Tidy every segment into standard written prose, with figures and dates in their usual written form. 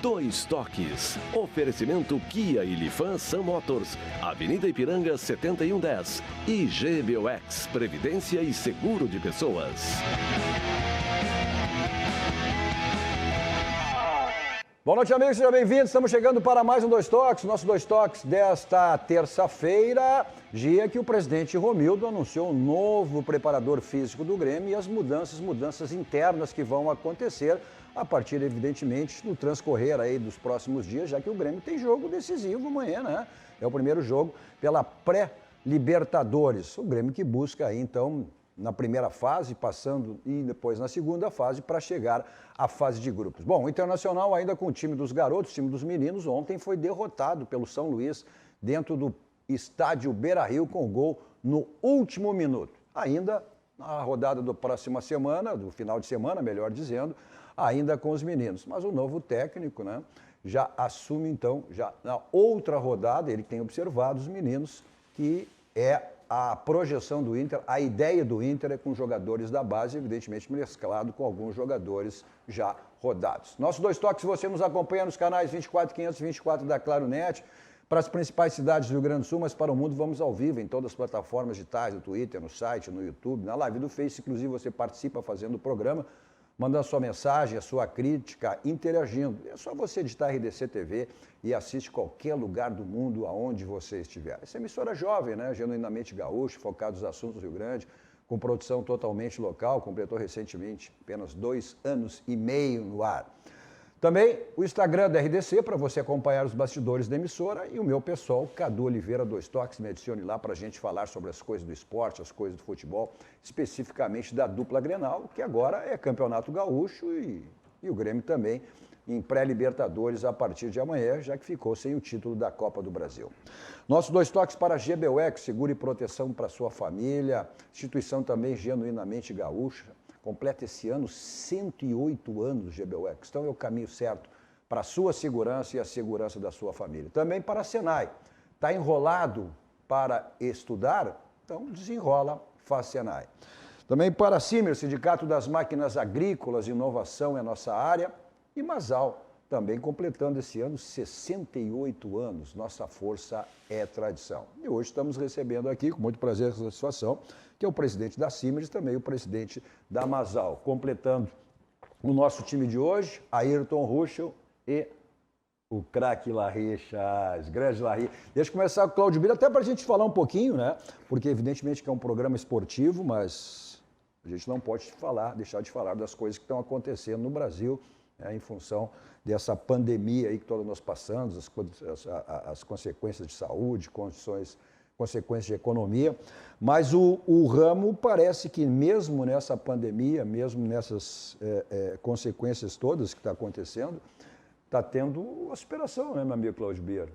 Dois Toques. Oferecimento Kia e Lifan Sun Motors. Avenida Ipiranga 7110. E GBOX, Previdência e Seguro de Pessoas. Boa noite, amigos, sejam bem-vindos. Estamos chegando para mais um Dois Toques. Nosso Dois Toques desta terça-feira, dia que o presidente Romildo anunciou um novo preparador físico do Grêmio e as mudanças internas que vão acontecer a partir, evidentemente, do transcorrer aí dos próximos dias, já que o Grêmio tem jogo decisivo amanhã, né? É o primeiro jogo pela pré-Libertadores. O Grêmio que busca aí, então, na primeira fase, passando e depois na segunda fase para chegar à fase de grupos. Bom, o Internacional ainda com o time dos garotos, o time dos meninos, ontem foi derrotado pelo São Luís dentro do estádio Beira-Rio com gol no último minuto. Ainda na rodada da próxima semana, do final de semana, melhor dizendo, ainda com os meninos. Mas o novo técnico, né, já assume então, já na outra rodada, ele tem observado os meninos, que é a projeção do Inter, a ideia do Inter é com jogadores da base, evidentemente mesclado com alguns jogadores já rodados. Nossos Dois Toques, você nos acompanha nos canais 24500 e 24 da Claro Net, para as principais cidades do Rio Grande do Sul, mas para o mundo vamos ao vivo em todas as plataformas digitais, no Twitter, no site, no YouTube, na live do Face, inclusive você participa fazendo o programa, mandando a sua mensagem, a sua crítica, interagindo. É só você digitar RDC TV e assiste qualquer lugar do mundo aonde você estiver. Essa emissora jovem, né? Genuinamente gaúcha, focada nos assuntos do Rio Grande, com produção totalmente local, completou recentemente apenas 2 anos e meio no ar. Também o Instagram da RDC para você acompanhar os bastidores da emissora e o meu pessoal, Cadu Oliveira, Dois Toques, me adicione lá para a gente falar sobre as coisas do esporte, as coisas do futebol, especificamente da dupla Grenal, que agora é Campeonato Gaúcho e o Grêmio também em pré-Libertadores a partir de amanhã, já que ficou sem o título da Copa do Brasil. Nossos Dois Toques para a GBUX, seguro e proteção para sua família, instituição também genuinamente gaúcha. Completa esse ano 108 anos GBUX. Então é o caminho certo para a sua segurança e a segurança da sua família. Também para a Senai. Está enrolado para estudar? Então desenrola, faz Senai. Também para a Simer, Sindicato das Máquinas Agrícolas, inovação é nossa área. E Masal, também completando esse ano 68 anos. Nossa força é tradição. E hoje estamos recebendo aqui, com muito prazer e satisfação, que é o presidente da Siemens e também o presidente da Masal, completando o nosso time de hoje, Ayrton Ruschel e o craque Larry Chaz, grande Larry. Deixa eu começar com o Cláudio Bira, até para a gente falar um pouquinho, né? Porque evidentemente que é um programa esportivo, mas a gente não pode deixar de falar das coisas que estão acontecendo no Brasil, né, em função dessa pandemia aí que todos nós passamos, as consequências de saúde, consequências de economia, mas o ramo parece que mesmo nessa pandemia, mesmo nessas consequências todas que está acontecendo, está tendo a superação, né, meu amigo Cláudio Bira?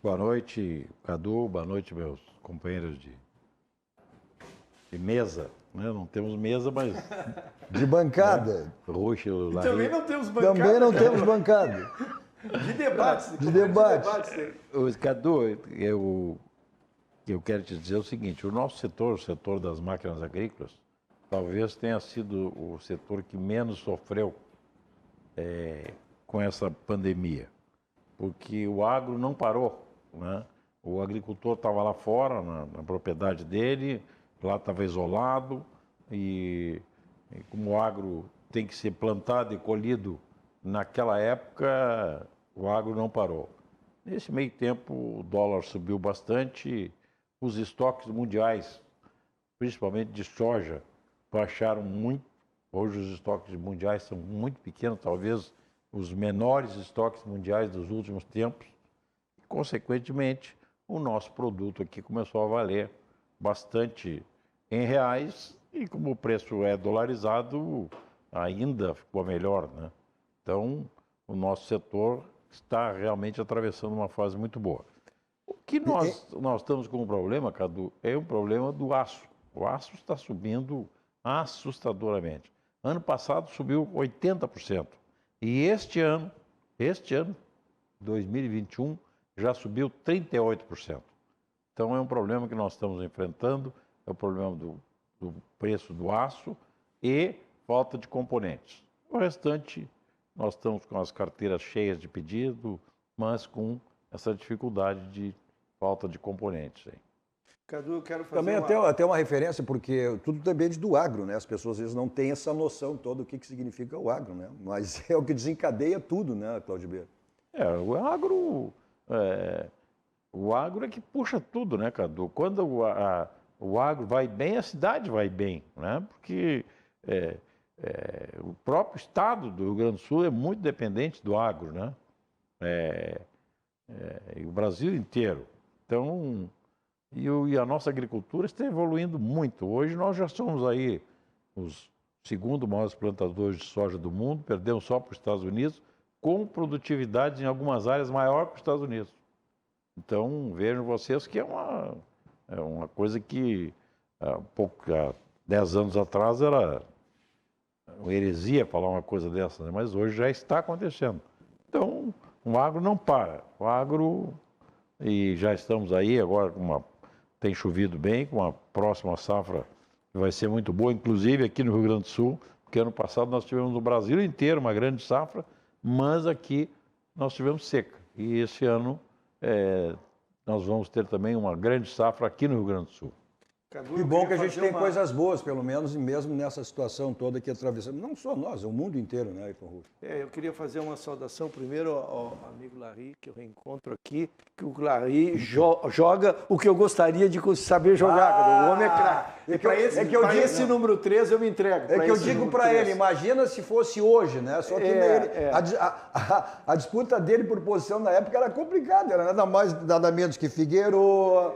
Boa noite, Cadu, boa noite, meus companheiros de mesa, né? Não temos mesa, mas... De bancada. Ruschel, Larry. Também não temos bancada. Também não temos bancada. De debates. De debates. Cadu, eu quero te dizer o seguinte, o nosso setor, o setor das máquinas agrícolas, talvez tenha sido o setor que menos sofreu com essa pandemia, porque o agro não parou, né? O agricultor estava lá fora, na propriedade dele, lá estava isolado, e como o agro tem que ser plantado e colhido naquela época, o agro não parou. Nesse meio tempo, o dólar subiu bastante, os estoques mundiais, principalmente de soja, baixaram muito. Hoje os estoques mundiais são muito pequenos, talvez os menores estoques mundiais dos últimos tempos. E, consequentemente, o nosso produto aqui começou a valer bastante em reais e como o preço é dolarizado, ainda ficou melhor, né? Então, o nosso setor está realmente atravessando uma fase muito boa. O que nós estamos com um problema, Cadu, é o problema do aço. O aço está subindo assustadoramente. Ano passado subiu 80%. E este ano, 2021, já subiu 38%. Então é um problema que nós estamos enfrentando, é o problema do preço do aço e falta de componentes. O restante nós estamos com as carteiras cheias de pedido, mas com essa dificuldade de falta de componentes aí. Cadu, eu quero fazer Também até uma referência, porque tudo depende do agro, né? As pessoas às vezes não têm essa noção toda do que significa o agro, né? Mas é o que desencadeia tudo, né, Cláudio Beira? O agro é que puxa tudo, né, Cadu? Quando o agro vai bem, a cidade vai bem, né? Porque o próprio estado do Rio Grande do Sul é muito dependente do agro, né? E o Brasil inteiro. Então, e a nossa agricultura está evoluindo muito. Hoje nós já somos aí os segundo maiores plantadores de soja do mundo, perdemos só para os Estados Unidos, com produtividade em algumas áreas maior que os Estados Unidos. Então, vejam vocês que é uma coisa que há 10 anos atrás era uma heresia falar uma coisa dessa, né? Mas hoje já está acontecendo. Então, o agro não para. O agro, e já estamos aí agora tem chovido bem, com uma próxima safra que vai ser muito boa, inclusive aqui no Rio Grande do Sul, porque ano passado nós tivemos no Brasil inteiro uma grande safra, mas aqui nós tivemos seca. E esse ano nós vamos ter também uma grande safra aqui no Rio Grande do Sul. Cadu, E bom que a gente tem coisas boas, pelo menos, e mesmo nessa situação toda que atravessamos. Não só nós, o mundo inteiro, né, Ayrton Russo? eu queria fazer uma saudação primeiro ao amigo Larry, que eu reencontro aqui, que o Larry joga o que eu gostaria de saber jogar, Cadu. O homem é craque. E para esse número 3 eu me entrego. É que eu digo para ele, imagina se fosse hoje, né? Só que a disputa dele por posição na época era complicada, era nada menos que Figueiredo,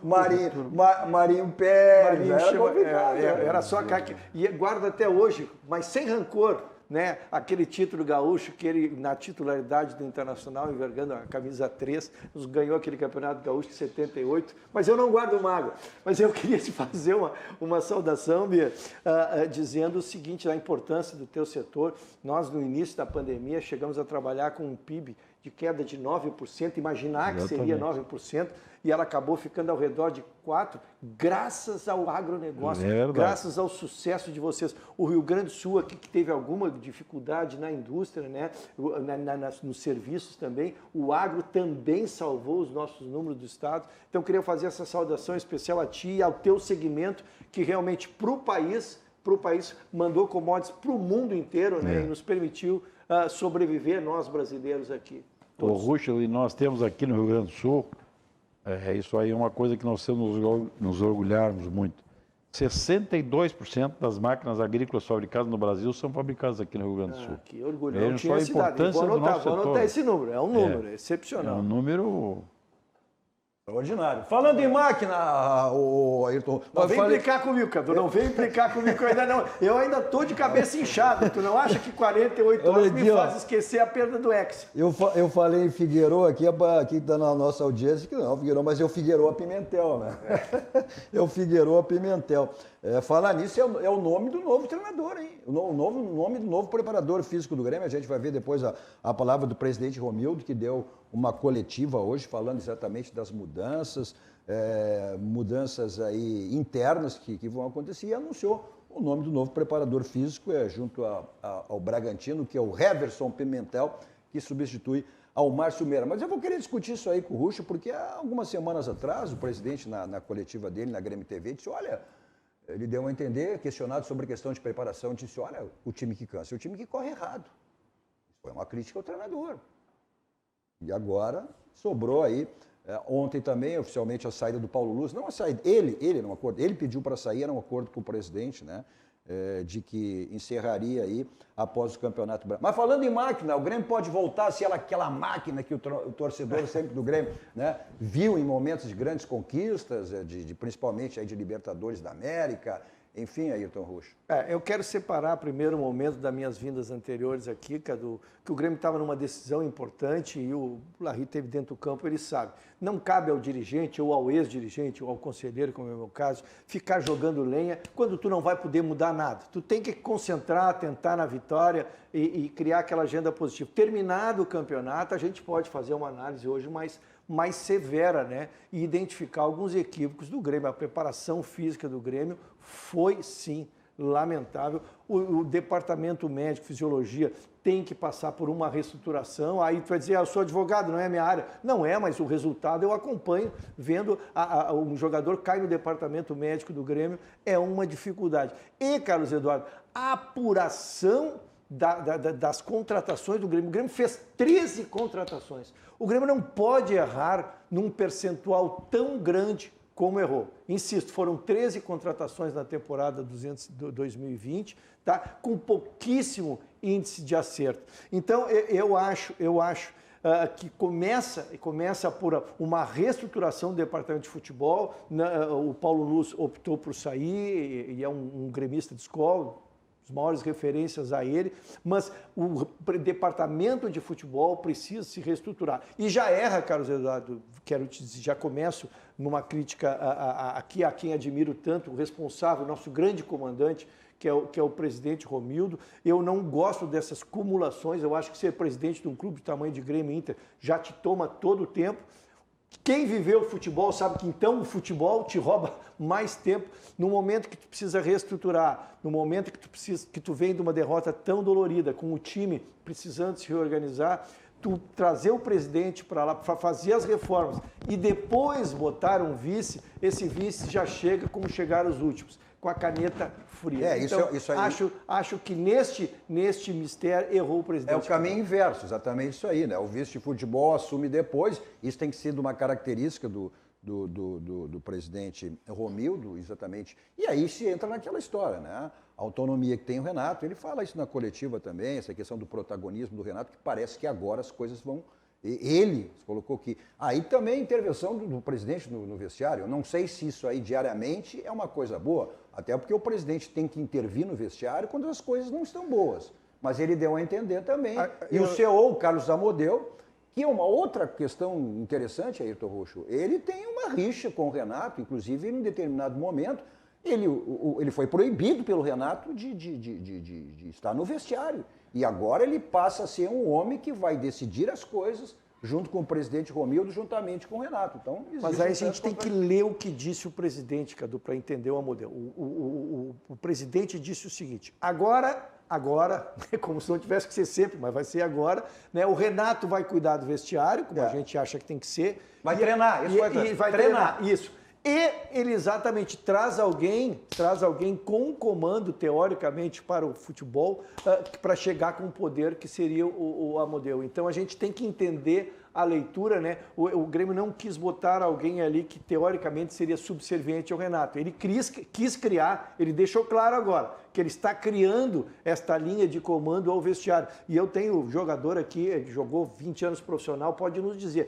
Marinho Pérez, era complicado. Era só craque. E guarda até hoje, mas sem rancor, né? Aquele título gaúcho que ele, na titularidade do Internacional, envergando a camisa 3, nos ganhou aquele campeonato gaúcho de 78, mas eu não guardo mágoa. Mas eu queria te fazer uma saudação, Bia, dizendo o seguinte, a importância do teu setor. Nós, no início da pandemia, chegamos a trabalhar com um PIB de queda de 9%, imaginar que seria 9%, e ela acabou ficando ao redor de 4%, graças ao agronegócio, graças ao sucesso de vocês. O Rio Grande do Sul aqui, que teve alguma dificuldade na indústria, né? Nos serviços também, o agro também salvou os nossos números do Estado. Então, eu queria fazer essa saudação especial a ti e ao teu segmento, que realmente para o país mandou commodities para o mundo inteiro, né? E nos permitiu sobreviver, nós brasileiros aqui. O Ruschel, e nós temos aqui no Rio Grande do Sul, isso aí é uma coisa que nós temos nos orgulharmos muito. 62% das máquinas agrícolas fabricadas no Brasil são fabricadas aqui no Rio Grande do Sul. Que orgulho. Vejam só a importância do nosso setor. Vou anotar esse número, é um número excepcional. É um número... Extraordinário. Falando em máquina, o Ayrton... Não vem implicar comigo, Cadu. Não vem implicar comigo que eu ainda não... Eu ainda estou de cabeça inchada. Tu não acha que 48 horas me faz esquecer a perda do ex? Eu falei em Figueiredo aqui está na nossa audiência, que não é o Figueiredo, mas é o Figueiredo Pimentel, né? É o Figueiredo Pimentel. Falar nisso é o nome do novo treinador, hein? O nome do novo preparador físico do Grêmio. A gente vai ver depois a palavra do presidente Romildo, que deu uma coletiva hoje falando exatamente das mudanças aí internas que vão acontecer, e anunciou o nome do novo preparador físico junto ao Bragantino, que é o Heverson Pimentel, que substitui ao Márcio Meira. Mas eu vou querer discutir isso aí com o Ruschel, porque há algumas semanas atrás, o presidente, na coletiva dele, na Grêmio TV, disse, olha, ele deu a entender, questionado sobre a questão de preparação, disse, olha, o time que cansa é o time que corre errado. Foi uma crítica ao treinador. E agora sobrou aí, ontem também, oficialmente, a saída do Paulo Luz. Não a saída, ele não acordo, ele pediu para sair, era um acordo com o presidente, né? De que encerraria aí após o Campeonato Brasileiro. Mas falando em máquina, o Grêmio pode voltar a ser aquela máquina que o torcedor sempre do Grêmio, né, viu em momentos de grandes conquistas, principalmente aí de Libertadores da América. Enfim, Ayrton Ruschel. Eu quero separar primeiro o momento das minhas vindas anteriores aqui, Cadu, que o Grêmio estava numa decisão importante e o Larry esteve dentro do campo, ele sabe. Não cabe ao dirigente ou ao ex-dirigente ou ao conselheiro, como é o meu caso, ficar jogando lenha quando tu não vai poder mudar nada. Tu tem que concentrar, tentar na vitória e criar aquela agenda positiva. Terminado o campeonato, a gente pode fazer uma análise hoje mais severa, né? E identificar alguns equívocos do Grêmio. A preparação física do Grêmio foi, sim, lamentável. O departamento médico, fisiologia, tem que passar por uma reestruturação. Aí tu vai dizer, eu sou advogado, não é a minha área. Não é, mas o resultado eu acompanho, vendo um jogador cai no departamento médico do Grêmio, é uma dificuldade. E, Carlos Eduardo, a apuração das contratações do Grêmio. O Grêmio fez 13 contratações. O Grêmio não pode errar num percentual tão grande como errou. Insisto, foram 13 contratações na temporada 2020, tá? Com pouquíssimo índice de acerto. Então, eu acho que começa por uma reestruturação do departamento de futebol. O Paulo Luz optou por sair e é um gremista de escola, as maiores referências a ele, mas o departamento de futebol precisa se reestruturar. E já erra, Carlos Eduardo, quero te dizer, já começo numa crítica aqui a quem admiro tanto, o responsável, nosso grande comandante, que é o presidente Romildo. Eu não gosto dessas cumulações, eu acho que ser presidente de um clube do tamanho de Grêmio e Inter já te toma todo o tempo. Quem viveu o futebol sabe que então o futebol te rouba mais tempo no momento que tu precisa reestruturar, no momento que tu vem de uma derrota tão dolorida, com o time precisando se reorganizar, tu trazer o presidente para lá para fazer as reformas e depois botar um vice, esse vice já chega como chegaram os últimos, com a caneta fria. Então, isso aí... acho que neste mistério errou o presidente. É o caminho inverso, exatamente isso aí, né? O vice de futebol assume depois, isso tem sido uma característica do presidente Romildo, exatamente. E aí se entra naquela história, né? A autonomia que tem o Renato, ele fala isso na coletiva também, essa questão do protagonismo do Renato, que parece que agora as coisas vão... Ele colocou que... Aí também a intervenção do presidente no vestiário, eu não sei se isso aí diariamente é uma coisa boa, até porque o presidente tem que intervir no vestiário quando as coisas não estão boas. Mas ele deu a entender também. O CEO, o Carlos Amodeu, que é uma outra questão interessante, Ayrton Roxo, ele tem uma rixa com o Renato, inclusive em um determinado momento, ele foi proibido pelo Renato de estar no vestiário. E agora ele passa a ser um homem que vai decidir as coisas junto com o presidente Romildo, juntamente com o Renato. Então, mas aí a gente tem que ler o que disse o presidente, Cadu, para entender o Amodeu. O presidente disse o seguinte: agora, como se não tivesse que ser sempre, mas vai ser agora, né? O Renato vai cuidar do vestiário, como a gente acha que tem que ser. Vai treinar, isso vai treinar. Isso. E ele exatamente traz alguém com um comando, teoricamente, para o futebol, para chegar com o poder que seria o Amodeu. Então a gente tem que entender a leitura, né? O Grêmio não quis botar alguém ali que teoricamente seria subserviente ao Renato. Ele quis criar, ele deixou claro agora, que ele está criando esta linha de comando ao vestiário. E eu tenho jogador aqui, que jogou 20 anos profissional, pode nos dizer...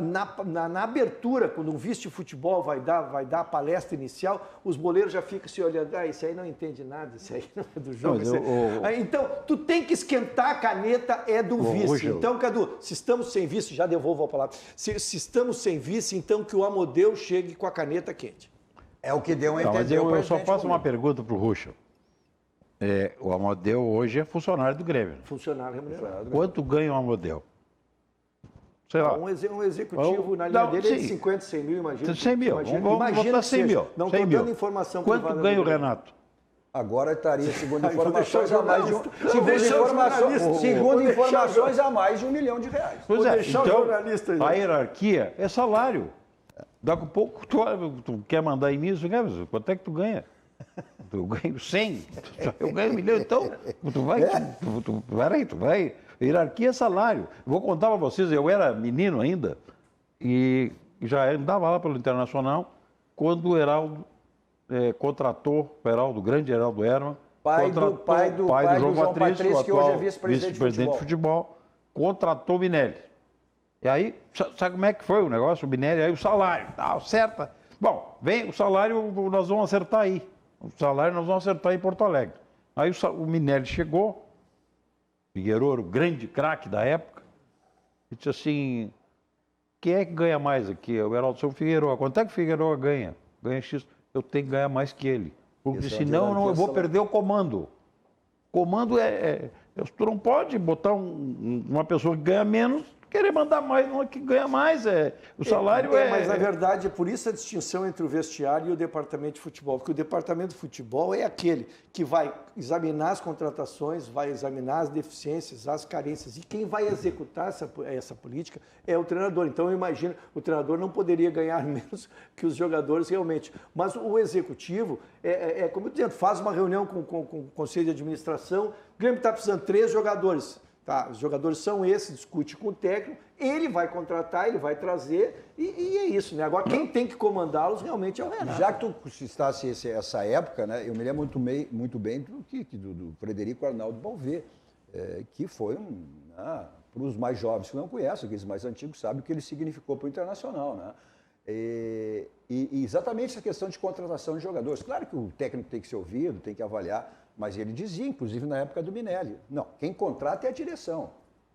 Na abertura, quando um vice de futebol vai dar a palestra inicial, os boleiros já ficam se olhando, isso aí não entende nada, isso aí não é do jogo. Então, tu tem que esquentar a caneta, é do vice. Então, Cadu, se estamos sem vice, já devolvo a palavra, se estamos sem vice, então que o Amodeu chegue com a caneta quente. É o que deu a entender. Mas eu só faço uma pergunta para o Ruschel. O Amodeu hoje é funcionário do Grêmio. Funcionário remunerado. Quanto ganha o Amodeu? Sei lá. Um executivo na linha dele é de 50, 100 mil, imagina. 100 mil, vamos botar 100 mil. Não estou dando informação privada. Quanto ganha o Renato? Agora estaria, segundo informações, a mais de informações a mais de R$1 milhão. Pois é, então, a hierarquia é salário. Daqui a pouco tu quer mandar em mim, quanto é que tu ganha? Eu ganho 100, eu ganho 1 milhão, então tu vai... Hierarquia é salário. Vou contar para vocês, eu era menino ainda e já andava lá pelo Internacional quando o Heraldo contratou, o grande Heraldo Herman, pai do João Patrício, que hoje é vice-presidente de futebol, contratou o Minelli. E aí, sabe como é que foi o negócio? O Minelli, aí o salário, acerta. Bom, vem o salário, nós vamos acertar aí. O salário nós vamos acertar em Porto Alegre. Aí o Minelli chegou, Figueiredo, o grande craque da época, e disse assim, quem é que ganha mais aqui? O Heraldo São Figueiredo. Quanto é que o Figueiredo ganha? Ganha X. Eu tenho que ganhar mais que ele. Porque senão eu vou perder o comando. Comando tu não pode botar uma pessoa que ganha menos, querer mandar mais, não que ganha mais. O salário Mas, na verdade, é por isso a distinção entre o vestiário e o departamento de futebol. Porque o departamento de futebol é aquele que vai examinar as contratações, vai examinar as deficiências, as carências. E quem vai executar essa política é o treinador. Então, eu imagino, o treinador não poderia ganhar menos que os jogadores realmente. Mas o executivo, como eu dizendo, faz uma reunião com o conselho de administração, o Grêmio está precisando de 3 jogadores. Tá, os jogadores são esses, discute com o técnico, ele vai contratar, ele vai trazer, e é isso, né? Agora, quem tem que comandá-los realmente é o Renato. Já que tu citasse essa época, né, eu me lembro muito bem do Frederico Arnaldo Balvê, que foi para os mais jovens que não conhecem, aqueles mais antigos sabem o que ele significou para o Internacional, né? E exatamente essa questão de contratação de jogadores. Claro que o técnico tem que ser ouvido, tem que avaliar, mas ele dizia, inclusive na época do Minelli, não, quem contrata é a direção.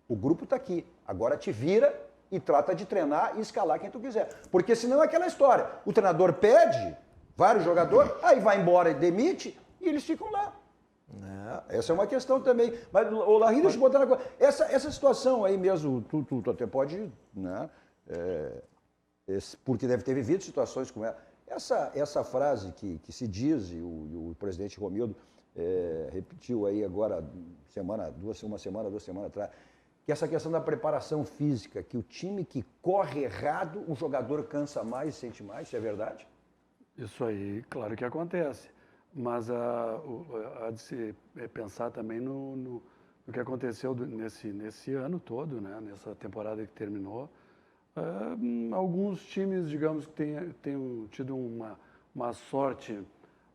O grupo está aqui. Agora te vira e trata de treinar e escalar quem tu quiser. Porque senão é aquela história. O treinador pede vários jogadores, aí vai embora e demite e eles ficam lá. Essa é uma questão também. Mas, Larry, deixa eu botar na coisa. Essa situação aí mesmo, tu até pode, né? Porque deve ter vivido situações como essa. Essa frase que se diz, e o presidente Romildo repetiu aí agora, duas semanas atrás, que essa questão da preparação física, que o time que corre errado, o jogador cansa mais, sente mais, isso é verdade? Isso aí, claro que acontece. Mas há de se pensar também no que aconteceu nesse ano todo, né? Nessa temporada que terminou. Alguns times, digamos, que tenham tido uma sorte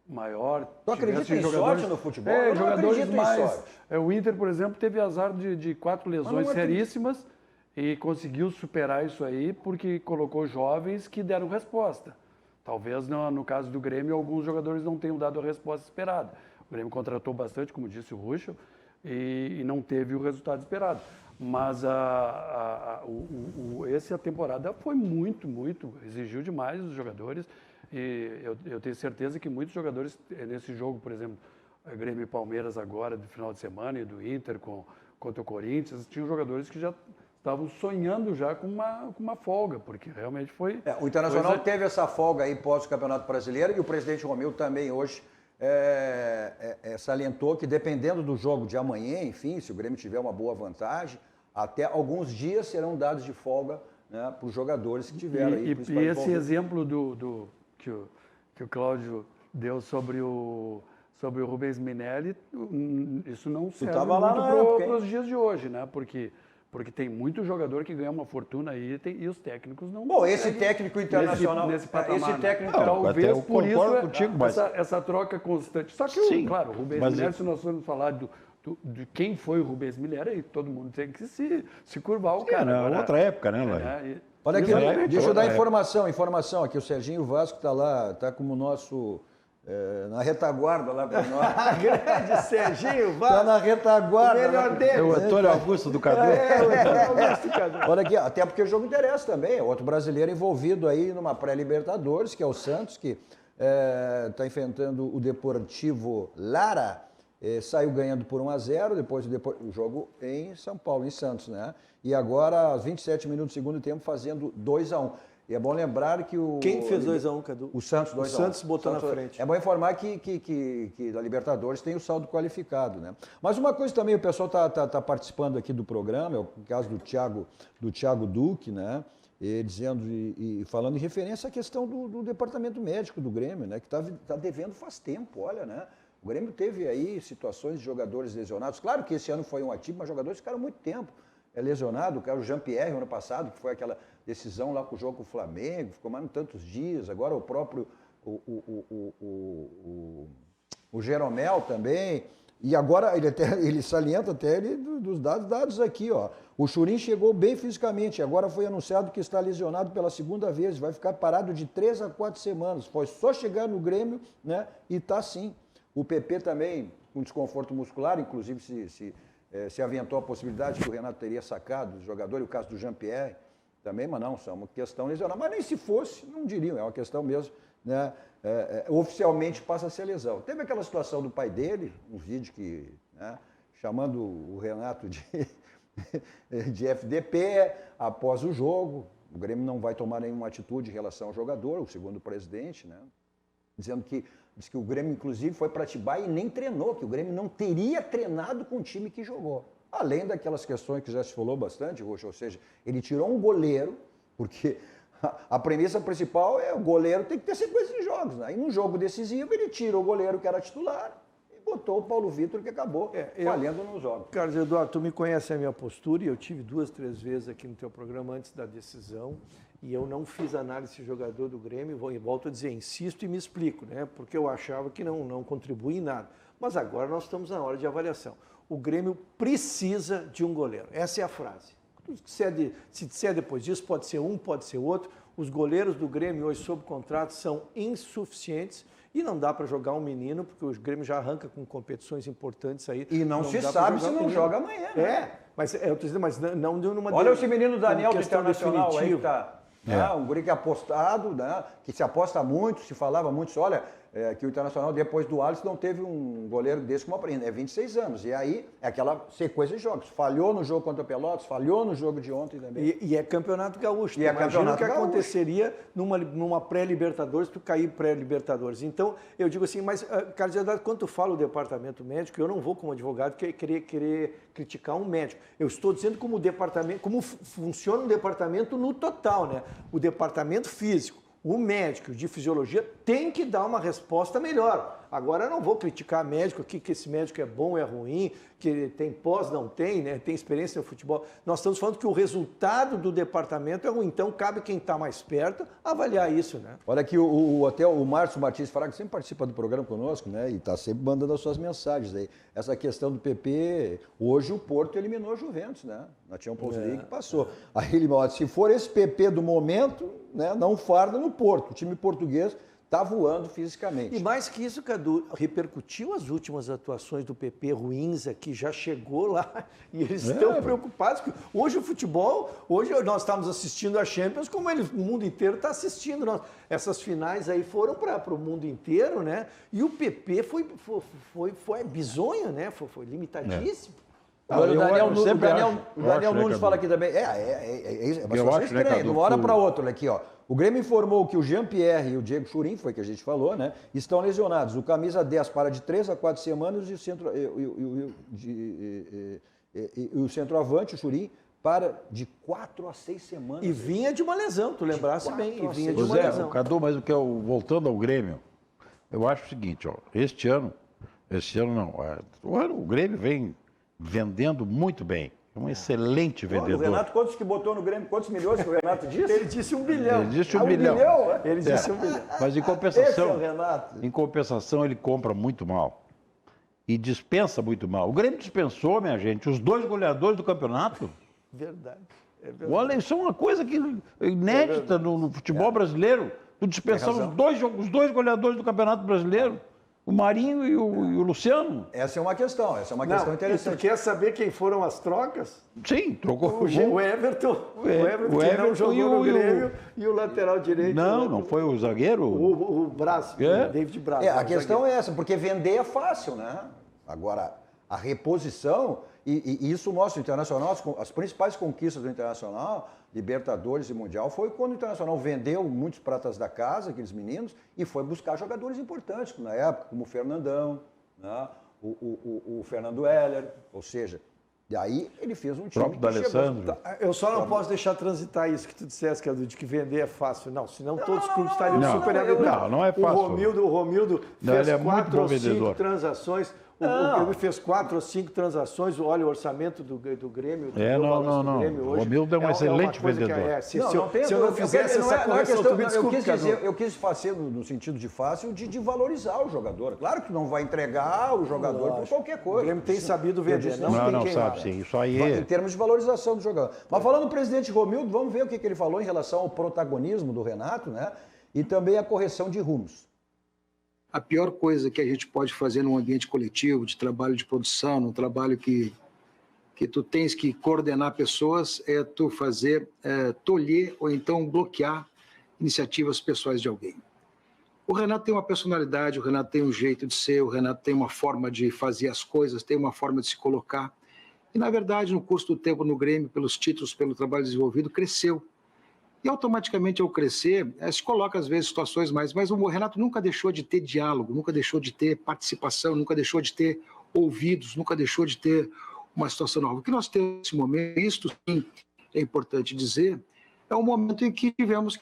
maior. Tu acredita em sorte no futebol? Eu não acredito em sorte. O Inter, por exemplo, teve azar de 4 lesões seríssimas e conseguiu superar isso aí porque colocou jovens que deram resposta. Talvez, no caso do Grêmio, alguns jogadores não tenham dado a resposta esperada. O Grêmio contratou bastante, como disse o Ruschel, e não teve o resultado esperado. Mas essa temporada foi muito, exigiu demais os jogadores. E eu tenho certeza que muitos jogadores nesse jogo, por exemplo, Grêmio e Palmeiras agora, do final de semana, e do Inter contra o Corinthians, tinham jogadores que já estavam sonhando já com uma folga, porque realmente foi... O Internacional teve essa folga aí pós-Campeonato Brasileiro, e o presidente Romildo também hoje salientou que dependendo do jogo de amanhã, enfim, se o Grêmio tiver uma boa vantagem, até alguns dias serão dados de folga, né, para os jogadores que tiveram aí. E esse exemplo que o Cláudio deu sobre o Rubens Minelli, isso não serve muito para os dias de hoje, né? Porque tem muito jogador que ganha uma fortuna aí e os técnicos não... Bom, esse técnico internacional... Nesse patamar, esse técnico... Né? Talvez por isso contigo, mas... essa troca constante. Só que, claro, o Rubens Minelli, se nós formos falar de quem foi o Rubens Minelli, aí todo mundo tem que se curvar o cara. Agora, outra época, né, Lai? Olha aqui, deixa eu dar informação aqui. O Serginho Vasco está lá, está como nosso... na retaguarda lá para nós. Grande Serginho Vasco. Está na retaguarda. O melhor dele. É o Antônio Augusto do Cadu. O Antônio Augusto do Cadu. Olha aqui, até porque o jogo interessa também. Outro brasileiro envolvido aí numa pré-Libertadores, que é o Santos, que está enfrentando o Deportivo Lara. Saiu ganhando por 1-0, depois o jogo em São Paulo, em Santos, né? E agora, aos 27 minutos do segundo tempo, fazendo 2-1. E é bom lembrar que Quem fez 2-1, Cadu? O Santos 2-1. O Santos botou na frente. É bom informar que a Libertadores tem o saldo qualificado, né? Mas uma coisa também, o pessoal tá participando aqui do programa, é o caso do Thiago Duque, né? Dizendo e falando em referência à questão do departamento médico do Grêmio, né? Que tá devendo faz tempo, olha, né? O Grêmio teve aí situações de jogadores lesionados. Claro que esse ano foi um atípico, mas jogadores ficaram muito tempo lesionado. O Jean-Pierre, ano passado, que foi aquela decisão lá com o jogo com o Flamengo, ficou mais tantos dias. Agora o próprio o Jeromel também. E agora ele salienta até dos dados aqui, ó. O Churin chegou bem fisicamente, agora foi anunciado que está lesionado pela segunda vez, vai ficar parado de 3 a 4 semanas. Foi só chegar no Grêmio, né? E tá sim. O PP também, com desconforto muscular, inclusive se aventou a possibilidade que o Renato teria sacado o jogador, e o caso do Jean-Pierre também, mas não, são uma questão lesional. Mas nem se fosse, não diriam, é uma questão mesmo, né? Oficialmente passa a ser lesão. Teve aquela situação do pai dele, um vídeo que, né, chamando o Renato de FDP após o jogo. O Grêmio não vai tomar nenhuma atitude em relação ao jogador, o segundo presidente, né? Dizendo que diz que o Grêmio, inclusive, foi para Atibaia e nem treinou, que o Grêmio não teria treinado com o time que jogou. Além daquelas questões que já se falou bastante, Rocha, ou seja, ele tirou um goleiro, porque a premissa principal é o goleiro tem que ter sequência de jogos. Né? E num jogo decisivo, ele tira o goleiro que era titular e botou o Paulo Vitor, que acabou falhando nos jogos. Carlos Eduardo, tu me conhece a minha postura e eu tive 2, 3 vezes aqui no teu programa antes da decisão e eu não fiz análise de jogador do Grêmio, volto a dizer, insisto e me explico, né? Porque eu achava que não contribui em nada. Mas agora nós estamos na hora de avaliação. O Grêmio precisa de um goleiro. Essa é a frase. Se disser depois disso, pode ser um, pode ser outro. Os goleiros do Grêmio hoje sob contrato são insuficientes e não dá para jogar um menino, porque o Grêmio já arranca com competições importantes aí. E não se sabe se não joga amanhã. Né? Mas eu estou dizendo, mas não deu numa... Olha esse menino Daniel do Internacional definitiva. Aí que tá... Um guri que é apostado, né? Que se aposta muito, se falava muito, olha, que o Internacional, depois do Alisson, não teve um goleiro desse como aprende, 26 anos. E aí, é aquela sequência de jogos. Falhou no jogo contra o Pelotas, falhou no jogo de ontem também. E é Campeonato Gaúcho. E é imagina o que Gaúcho. Aconteceria numa pré-Libertadores, tu cair pré-Libertadores. Então, eu digo assim, mas, Carlos Eduardo, quando tu fala o departamento médico, eu não vou como advogado querer criticar um médico. Eu estou dizendo como departamento, como funciona um departamento no total, né? O departamento físico, o médico de fisiologia tem que dar uma resposta melhor. Agora, eu não vou criticar médico aqui, que esse médico é bom, é ruim, que tem pós, não tem, né? Tem experiência no futebol. Nós estamos falando que o resultado do departamento é ruim. Então, cabe quem está mais perto avaliar isso, né? Olha aqui, até o Márcio Martins Fraga sempre participa do programa conosco, né? E está sempre mandando as suas mensagens aí. Essa questão do PP, hoje o Porto eliminou a Juventus, né? Na Champions League passou. Aí ele fala, se for esse PP do momento, né? Não farda no Porto. O time português está voando fisicamente. E mais que isso, Cadu, repercutiu as últimas atuações do PP ruins aqui, já chegou lá e eles estão preocupados. Hoje o futebol, hoje nós estamos assistindo a Champions como o mundo inteiro está assistindo. Essas finais aí foram para o mundo inteiro, né? E o PP foi bizonho, né? Foi limitadíssimo. O Daniel Nunes fala aqui também. É uma situação estranha, de uma hora para outra. Olha aqui, ó. O Grêmio informou que o Jean-Pierre e o Diego Churin, foi o que a gente falou, né? Estão lesionados. O camisa 10 para de 3 a 4 semanas e o centroavante, o Churin, para de 4 a 6 semanas. E vinha de uma lesão, tu lembrasse bem. E vinha de uma lesão. Cadu, mas voltando ao Grêmio, eu acho o seguinte, ó, este ano o Grêmio vem vendendo muito bem. É um excelente vendedor. O Renato, quantos que botou no Grêmio? Quantos milhões que o Renato disse? Ele disse 1 bilhão. Ele disse 1 bilhão. Ele disse 1 bilhão. Mas em Esse é o Renato. em compensação, ele compra muito mal. E dispensa muito mal. O Grêmio dispensou, minha gente, os 2 goleadores do campeonato. Verdade. É verdade. Olha, isso é uma coisa inédita no futebol brasileiro. Tu dispensamos os dois goleadores do Campeonato Brasileiro. O Marinho e o Luciano. Essa é uma questão interessante. Tu quer saber quem foram as trocas? Sim, trocou o Everton. O Everton que não jogou no Grêmio e o lateral direito. Não foi o zagueiro? O Braz, David Braz. A questão é essa, porque vender é fácil, né? Agora, a reposição, e isso mostra o Internacional, as principais conquistas do Internacional, Libertadores e Mundial, foi quando o Internacional vendeu muitos pratas da casa, aqueles meninos, e foi buscar jogadores importantes, na época, como o Fernandão, né? o Fernando Heller, ou seja, daí ele fez um time próprio D'Alessandro. Eu só não posso deixar transitar isso que tu disseste, que é de que vender é fácil. Não, senão todos os clubes estariam super habilitados. Não é fácil. O Romildo fez 4 ou 5 vendedor. transações. O Grêmio fez 4 ou 5 transações, olha o orçamento do Grêmio. Não. O Romildo é um excelente vendedor. Se eu não fizesse essa correção, tu me desculpe, eu quis fazer no sentido de fácil, de valorizar o jogador. Claro que não vai entregar o jogador por qualquer coisa. O Grêmio tem sabido vender, não sabe sim, isso aí é... Em termos de valorização do jogador. Mas falando do presidente Romildo, vamos ver o que ele falou em relação ao protagonismo do Renato, né? E também a correção de rumos. A pior coisa que a gente pode fazer num ambiente coletivo, de trabalho de produção, num trabalho que tu tens que coordenar pessoas, é tu fazer tolher ou então bloquear iniciativas pessoais de alguém. O Renato tem uma personalidade, o Renato tem um jeito de ser, o Renato tem uma forma de fazer as coisas, tem uma forma de se colocar. E, na verdade, no curso do tempo no Grêmio, pelos títulos, pelo trabalho desenvolvido, cresceu. E, automaticamente, ao crescer, se coloca, às vezes, situações mais... Mas o Renato nunca deixou de ter diálogo, nunca deixou de ter participação, nunca deixou de ter ouvidos, nunca deixou de ter uma situação nova. O que nós temos nesse momento, isto sim é importante dizer, é um momento em que vamos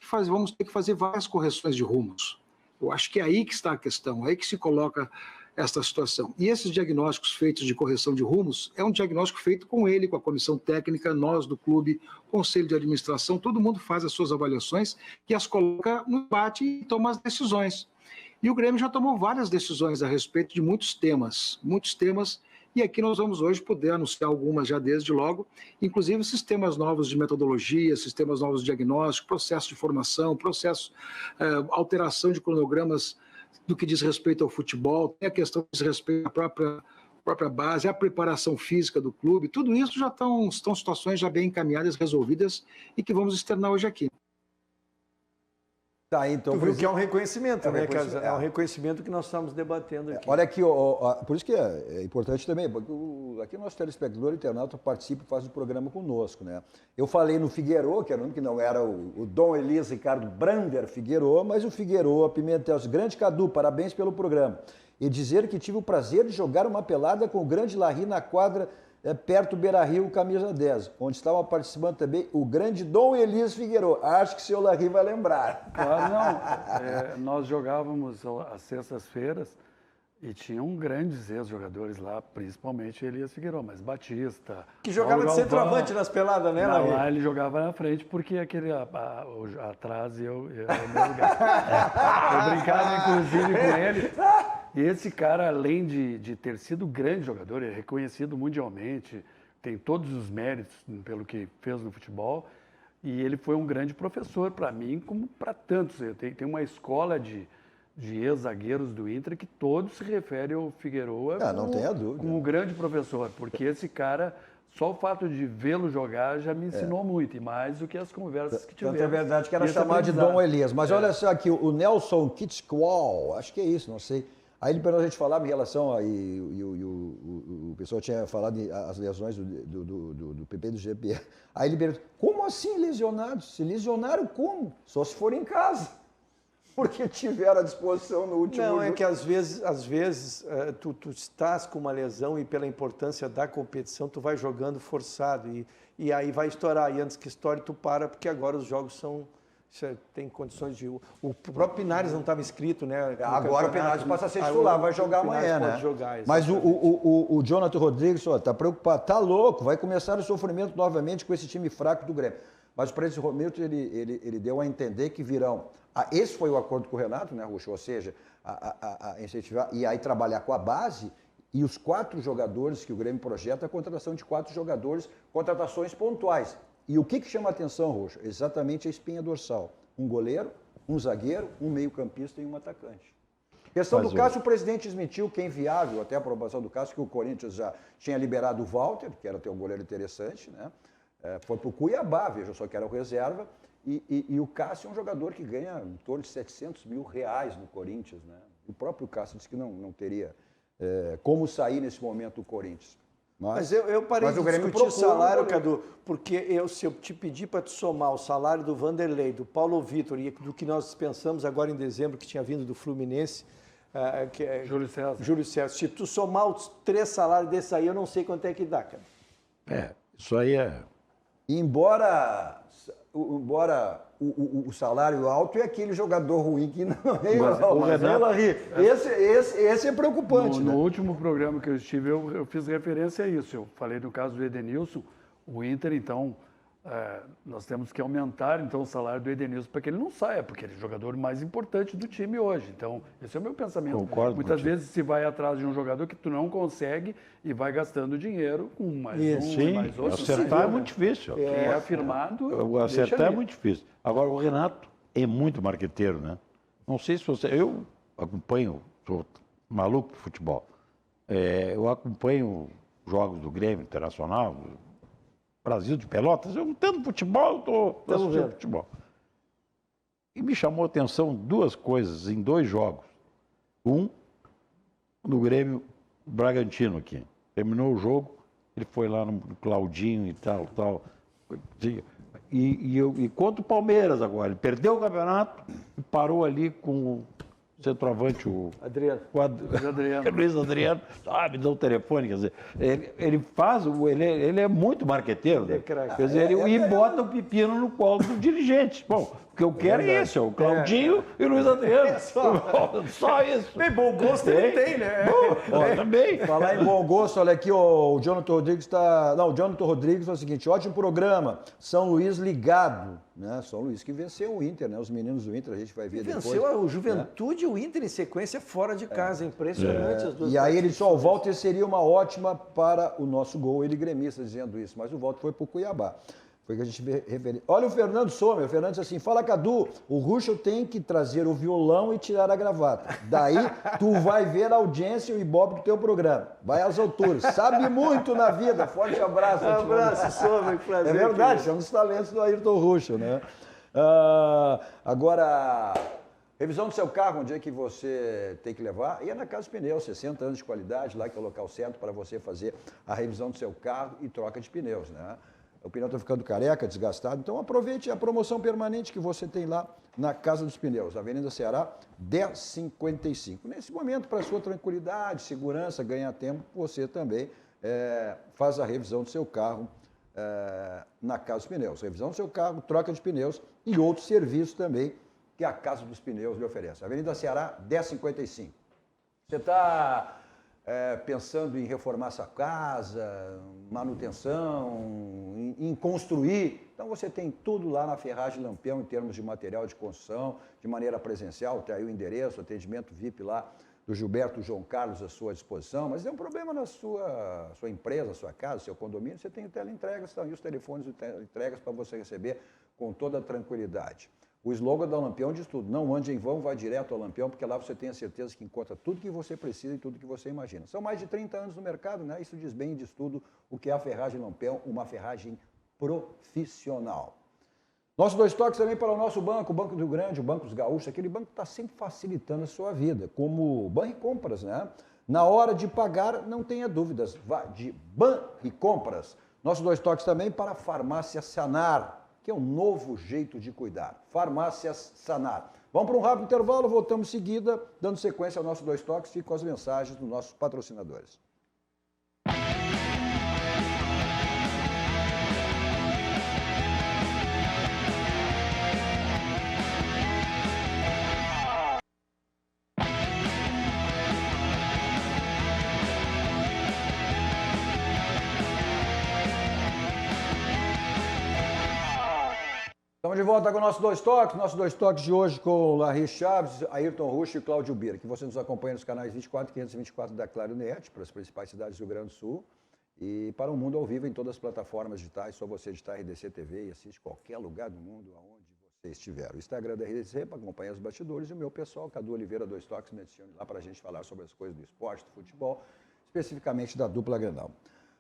ter que fazer várias correções de rumos. Eu acho que é aí que está a questão, é aí que se coloca esta situação. E esses diagnósticos feitos de correção de rumos é um diagnóstico feito com ele, com a comissão técnica, nós do clube, conselho de administração, todo mundo faz as suas avaliações e as coloca no debate e toma as decisões. E o Grêmio já tomou várias decisões a respeito de muitos temas, e aqui nós vamos hoje poder anunciar algumas já desde logo, inclusive sistemas novos de metodologia, sistemas novos de diagnóstico, processo de formação, alteração de cronogramas do que diz respeito ao futebol, tem a questão que diz respeito à própria base, a preparação física do clube, tudo isso já estão situações já bem encaminhadas, resolvidas e que vamos externar hoje aqui. Tá, então, Tu viu que é um reconhecimento, né, reconhecimento, Casa? É um reconhecimento que nós estamos debatendo aqui. Olha aqui, por isso que é importante também, porque aqui o nosso telespectador internauta participa e faz o programa conosco, né? Eu falei no Figueroa, que era um que não era o Dom Elias Ricardo Brander Figueroa, mas o Figueroa Pimentel. Grande Cadu, parabéns pelo programa. E dizer que tive o prazer de jogar uma pelada com o grande Larry na quadra perto do Beira-Rio, camisa 10, onde estava participando também o grande Dom Elias Figueroa. Acho que o senhor Larry vai lembrar. Claro, não. Nós jogávamos às sextas-feiras e tinham grandes ex-jogadores lá, principalmente Elias Figueroa, mas Batista. Que jogava de centroavante nas peladas, né, Larry? Lá ele jogava na frente porque aquele atrás eu meu lugar. Eu brincava, inclusive, com ele. E esse cara, além de ter sido grande jogador, é reconhecido mundialmente, tem todos os méritos pelo que fez no futebol, e ele foi um grande professor para mim, como para tantos. Tem uma escola de ex-zagueiros do Inter que todos se referem ao Figueroa como um grande professor, porque esse cara, só o fato de vê-lo jogar já me ensinou muito, e mais do que as conversas que tivemos. Tanto é verdade que era chamado de Dom Elias. Mas olha só aqui, o Nelson Kitschkwal, acho que é isso, não sei. Aí a gente falava em relação o pessoal tinha falado as lesões do PP e do GP. Aí ele perguntou, como assim lesionados? Se lesionaram como? Só se for em casa. Porque tiveram à disposição no último jogo. Não, é que às vezes tu estás com uma lesão e pela importância da competição tu vai jogando forçado e aí vai estourar. E antes que estoure tu para, porque agora os jogos tem condições de... O próprio Pinares não estava inscrito, né? Agora o Pinares passa a ser titular, vai jogar amanhã, né? Jogar, mas o Jonathan Rodrigues está preocupado, tá louco, vai começar o sofrimento novamente com esse time fraco do Grêmio. Mas o presidente Romilton, ele deu a entender que virão... Esse foi o acordo com o Renato, né, Ruxo? Ou seja, a incentivar e aí trabalhar com a base e os 4 jogadores que o Grêmio projeta, a contratação de 4 jogadores, contratações pontuais. E o que chama a atenção, Roxo? Exatamente a espinha dorsal. Um goleiro, um zagueiro, um meio-campista e um atacante. Questão do Cássio, o presidente desmentiu que é inviável, até a aprovação do Cássio, que o Corinthians já tinha liberado o Walter, que era ter um goleiro interessante, né? Foi para o Cuiabá, veja só que era o reserva, e o Cássio é um jogador que ganha em torno de R$700 mil no Corinthians, né? O próprio Cássio disse que não teria como sair nesse momento do Corinthians. Mas eu parei de discutir o salário, Cadu, porque se eu te pedir para te somar o salário do Vanderlei, do Paulo Vitor e do que nós pensamos agora em dezembro, que tinha vindo do Fluminense, que é Júlio César, se tu somar os 3 salários desse aí, eu não sei quanto é que dá, cara. Isso aí é... Embora o salário alto é aquele jogador ruim que não é o Renato... Esse é preocupante. No último programa que eu estive, eu fiz referência a isso. Eu falei no caso do Edenilson, o Inter, então, nós temos que aumentar então, o salário do Edenilson para que ele não saia, porque ele é o jogador mais importante do time hoje. Então, esse é o meu pensamento. Concordo Muitas contigo. vezes se vai atrás de um jogador que tu não consegue e vai gastando dinheiro com mais Sim, mais outro. acertar é muito difícil. Quem é afirmado... Acertar é muito difícil. Agora, o Renato é muito marqueteiro, né? Não sei se você... Eu acompanho, sou maluco por futebol. Eu acompanho jogos do Grêmio Internacional, do Brasil de Pelotas. Eu não entendo futebol, eu estou assistindo futebol. E me chamou a atenção 2 coisas em 2 jogos. Um, no Grêmio Bragantino aqui. Terminou o jogo, ele foi lá no Claudinho e tal. E contra o Palmeiras agora, ele perdeu o campeonato e parou ali com o centroavante, Adriano. Luiz Adriano, me deu o telefone, quer dizer, ele é muito marqueteiro, né? Quer dizer, e bota o pepino no colo do dirigente. Bom, o que eu quero é isso, é o Claudinho e o Luiz Adriano. Só isso. Bem, bom gosto ele tem, né? Também. Falar em bom gosto, olha aqui, o Jonathan Rodrigues está... Não, o Jonathan Rodrigues fala o seguinte, ótimo programa, São Luís ligado, né? São Luís que venceu o Inter, né? Os meninos do Inter, a gente vai ver depois. Venceu o Juventude e o Inter em sequência fora de casa, impressionante as duas. E aí ele só, o Walter seria uma ótima para o nosso gol, ele gremista dizendo isso, mas o Walter foi para o Cuiabá. Foi que a gente referia. Olha o Fernando Sommer, o Fernando disse assim, fala Cadu, o Ruschel tem que trazer o violão e tirar a gravata. Daí tu vai ver a audiência e o Ibope do teu programa. Vai às alturas. Sabe muito na vida. Forte abraço. Um abraço, Sommer, que prazer. É verdade, é um dos talentos do Ayrton Ruschel, né? Agora, revisão do seu carro, onde é que você tem que levar? E é na Casa dos Pneus, 60 anos de qualidade, lá que é o local certo para você fazer a revisão do seu carro e troca de pneus, né? O pneu está ficando careca, desgastado, então aproveite a promoção permanente que você tem lá na Casa dos Pneus, Avenida Ceará, 1055. Nesse momento, para sua tranquilidade, segurança, ganhar tempo, você também faz a revisão do seu carro na Casa dos Pneus. Revisão do seu carro, troca de pneus e outros serviços também que a Casa dos Pneus lhe oferece. Avenida Ceará, 1055. Você está pensando em reformar sua casa, manutenção, em construir. Então você tem tudo lá na Ferragem Lampião em termos de material de construção, de maneira presencial, tem aí o endereço, o atendimento VIP lá do Gilberto João Carlos à sua disposição, mas é um problema na sua empresa, sua casa, seu condomínio, você tem o teleentregas, estão aí os telefones de teleentregas para você receber com toda a tranquilidade. O slogan da Lampião diz tudo, não ande em vão, vá direto ao Lampião, porque lá você tem a certeza que encontra tudo que você precisa e tudo que você imagina. São mais de 30 anos no mercado, né? Isso diz bem e diz tudo o que é a Ferragem Lampião, uma ferragem profissional. Nossos dois toques também para o nosso banco, o Banco do Rio Grande, o Banco dos Gaúchos, aquele banco que está sempre facilitando a sua vida, como Banricompras, né? Na hora de pagar, não tenha dúvidas, vá de Banricompras. Nossos dois toques também para a Farmácia Sanar, que é um novo jeito de cuidar. Farmácias Sanar. Vamos para um rápido intervalo, voltamos em seguida, dando sequência ao nosso dois toques e com as mensagens dos nossos patrocinadores. Estamos de volta com o nosso dois toques de hoje com Larry Chaves, Ayrton Ruschel e Cláudio Bira, que você nos acompanha nos canais 24 e 524 da Claro Net, para as principais cidades do Rio Grande do Sul, e para o mundo ao vivo em todas as plataformas digitais, só você digitar RDC TV e assiste qualquer lugar do mundo, aonde você estiver. O Instagram da RDC para acompanhar os bastidores e o meu pessoal, Cadu Oliveira, dois toques, me adicione lá para a gente falar sobre as coisas do esporte, do futebol, especificamente da dupla Grenal.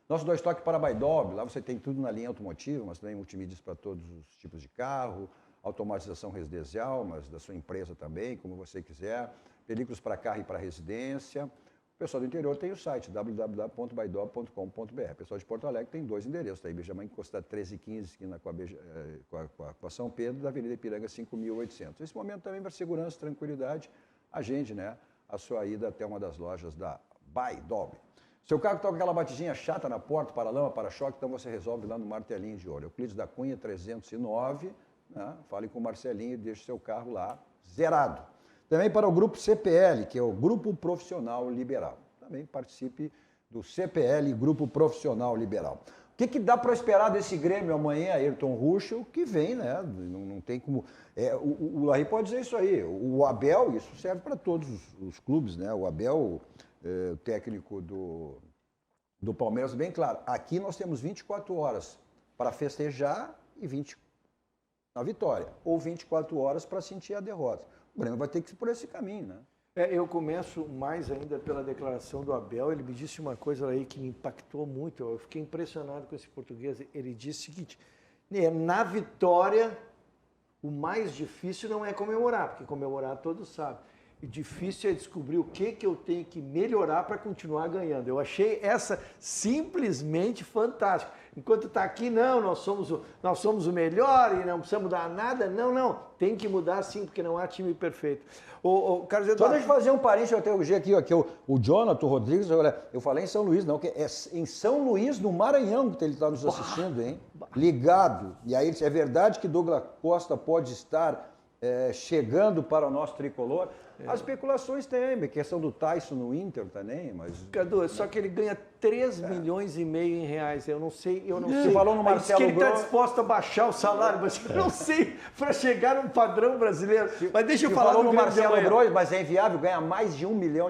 Nosso dois toques para Baidob, lá você tem tudo na linha automotiva, mas também multimídias para todos os tipos de carro, automatização residencial, mas da sua empresa também, como você quiser, películas para carro e para residência. O pessoal do interior tem o site www.baidob.com.br. O pessoal de Porto Alegre tem dois endereços, tá? Benjamin Costa 1315, esquina com a São Pedro, da Avenida Ipiranga 5800. Nesse momento também para segurança, tranquilidade, agende, né, a sua ida até uma das lojas da Baidob. Seu carro está com aquela batidinha chata na porta, para-lama, para-choque, então você resolve lá no Martelinho de Ouro. Euclides da Cunha 309, né? Fale com o Marcelinho e deixe seu carro lá zerado. Também para o Grupo CPL, que é o Grupo Profissional Liberal. Também participe do CPL, Grupo Profissional Liberal. O que dá para esperar desse Grêmio amanhã, Ayrton Ruschel, que vem, né? Não tem como... o Larry pode dizer isso aí. O Abel, isso serve para todos os clubes, né? O Abel... o técnico do Palmeiras, bem claro, aqui nós temos 24 horas para festejar e 20 na vitória, ou 24 horas para sentir a derrota. O Grêmio vai ter que ir por esse caminho, né? Eu começo mais ainda pela declaração do Abel. Ele me disse uma coisa aí que me impactou muito, eu fiquei impressionado com esse português. Ele disse o seguinte, na vitória, o mais difícil não é comemorar, porque comemorar todos sabem. E difícil é descobrir o que eu tenho que melhorar para continuar ganhando. Eu achei essa simplesmente fantástica. Enquanto está aqui, não, nós somos o melhor e não precisamos mudar nada. Não, tem que mudar sim, porque não há time perfeito. Carlos Eduardo... Só deixa eu fazer um parênteses, eu tenho aqui o Jonathan Rodrigues, olha, eu falei em São Luís, não, que é em São Luís, no Maranhão, que ele está nos assistindo, hein? Ligado. E aí, é verdade que Douglas Costa pode estar chegando para o nosso tricolor? As especulações tem, a questão do Tyson no Inter também, mas... Cadu, só que ele ganha 3 milhões e meio em reais, eu não sei... Você falou no Marcelo que ele está Gross... disposto a baixar o salário, mas eu não sei para chegar num padrão brasileiro. Mas deixa eu falar falou no Marcelo Gross, mas é inviável, ganha mais de R$1 milhão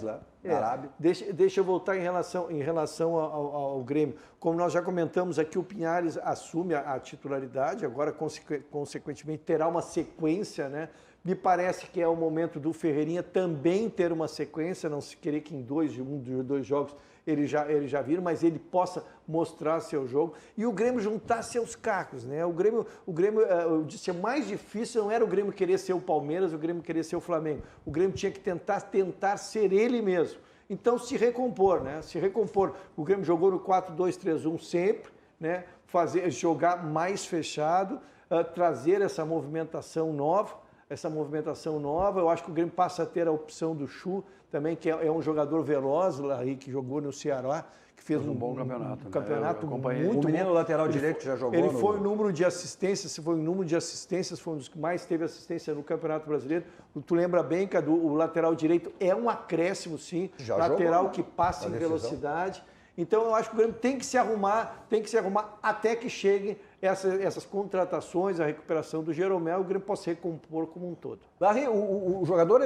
lá na Arábia. Deixa eu voltar em relação ao Grêmio. Como nós já comentamos aqui, o Pinhares assume a titularidade, agora consequentemente terá uma sequência, né? Me parece que é o momento do Ferreirinha também ter uma sequência, não se querer que em dois jogos ele já vira, mas ele possa mostrar seu jogo e o Grêmio juntar seus cacos, né? O Grêmio, eu disse, o mais difícil não era o Grêmio querer ser o Palmeiras, o Grêmio querer ser o Flamengo. O Grêmio tinha que tentar ser ele mesmo. Então se recompor, né? Se recompor. O Grêmio jogou no 4-2-3-1 sempre, né? Jogar mais fechado, trazer essa movimentação nova. Eu acho que o Grêmio passa a ter a opção do Chu também, que é um jogador veloz, aí que jogou no Ceará, que fez um bom campeonato. Um campeonato muito bom. O menino lateral direito que já jogou. Ele foi o número de assistências, foi um dos que mais teve assistência no Campeonato Brasileiro. Tu lembra bem, Cadu, o lateral direito é um acréscimo, sim. Já lateral jogou, que passa em velocidade. Então eu acho que o Grêmio tem que se arrumar até que cheguem essas contratações, a recuperação do Jeromel, o Grêmio possa recompor como um todo. Larry, o jogador,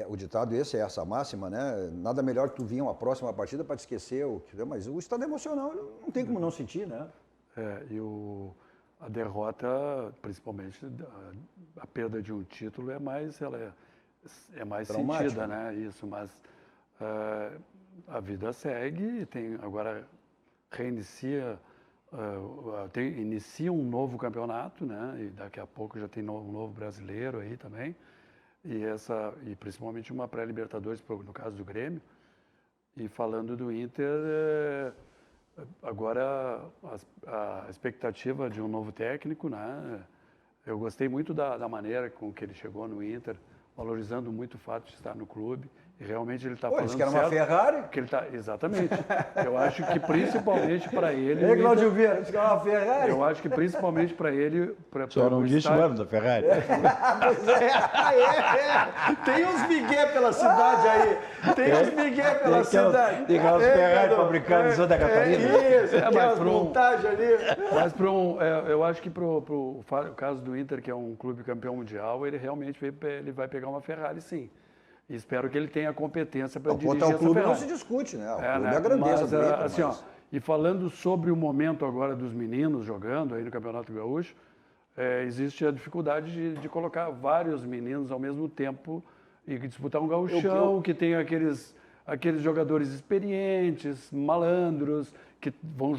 o ditado esse é essa máxima, né? Nada melhor que tu vir uma próxima partida para te esquecer, mas o estado emocional não tem como não sentir, né? A derrota, principalmente a perda de um título, é mais sentida, né? Isso, mas a vida segue, agora inicia um novo campeonato, né? E daqui a pouco já tem um novo brasileiro aí também, e principalmente uma pré-Libertadores no caso do Grêmio. E falando do Inter, agora a expectativa de um novo técnico, né? Eu gostei muito da maneira com que ele chegou no Inter, valorizando muito o fato de estar no clube. E realmente ele está falando certo. Disse que era uma Ferrari? Que ele exatamente. Eu acho que principalmente para ele... Ei, Claudio Vieira, disse que era uma Ferrari? Eu acho que principalmente para ele... Só não disse o ano da Ferrari. Tem uns migué pela cidade aí. Tem aquelas Ferrari fabricadas em Santa Catarina. Isso, aquelas montagens ali. Mas eu acho que para o caso do Inter, que é um clube campeão mundial, ele realmente vai pegar uma Ferrari, sim. E espero que ele tenha a competência para dirigir essa Ferrari. O clube não se discute, né? O clube é a grandeza do Inter. Assim, e falando sobre o momento agora dos meninos jogando aí no Campeonato Gaúcho, existe a dificuldade de colocar vários meninos ao mesmo tempo e disputar um gauchão que tem aqueles jogadores experientes, malandros, que vão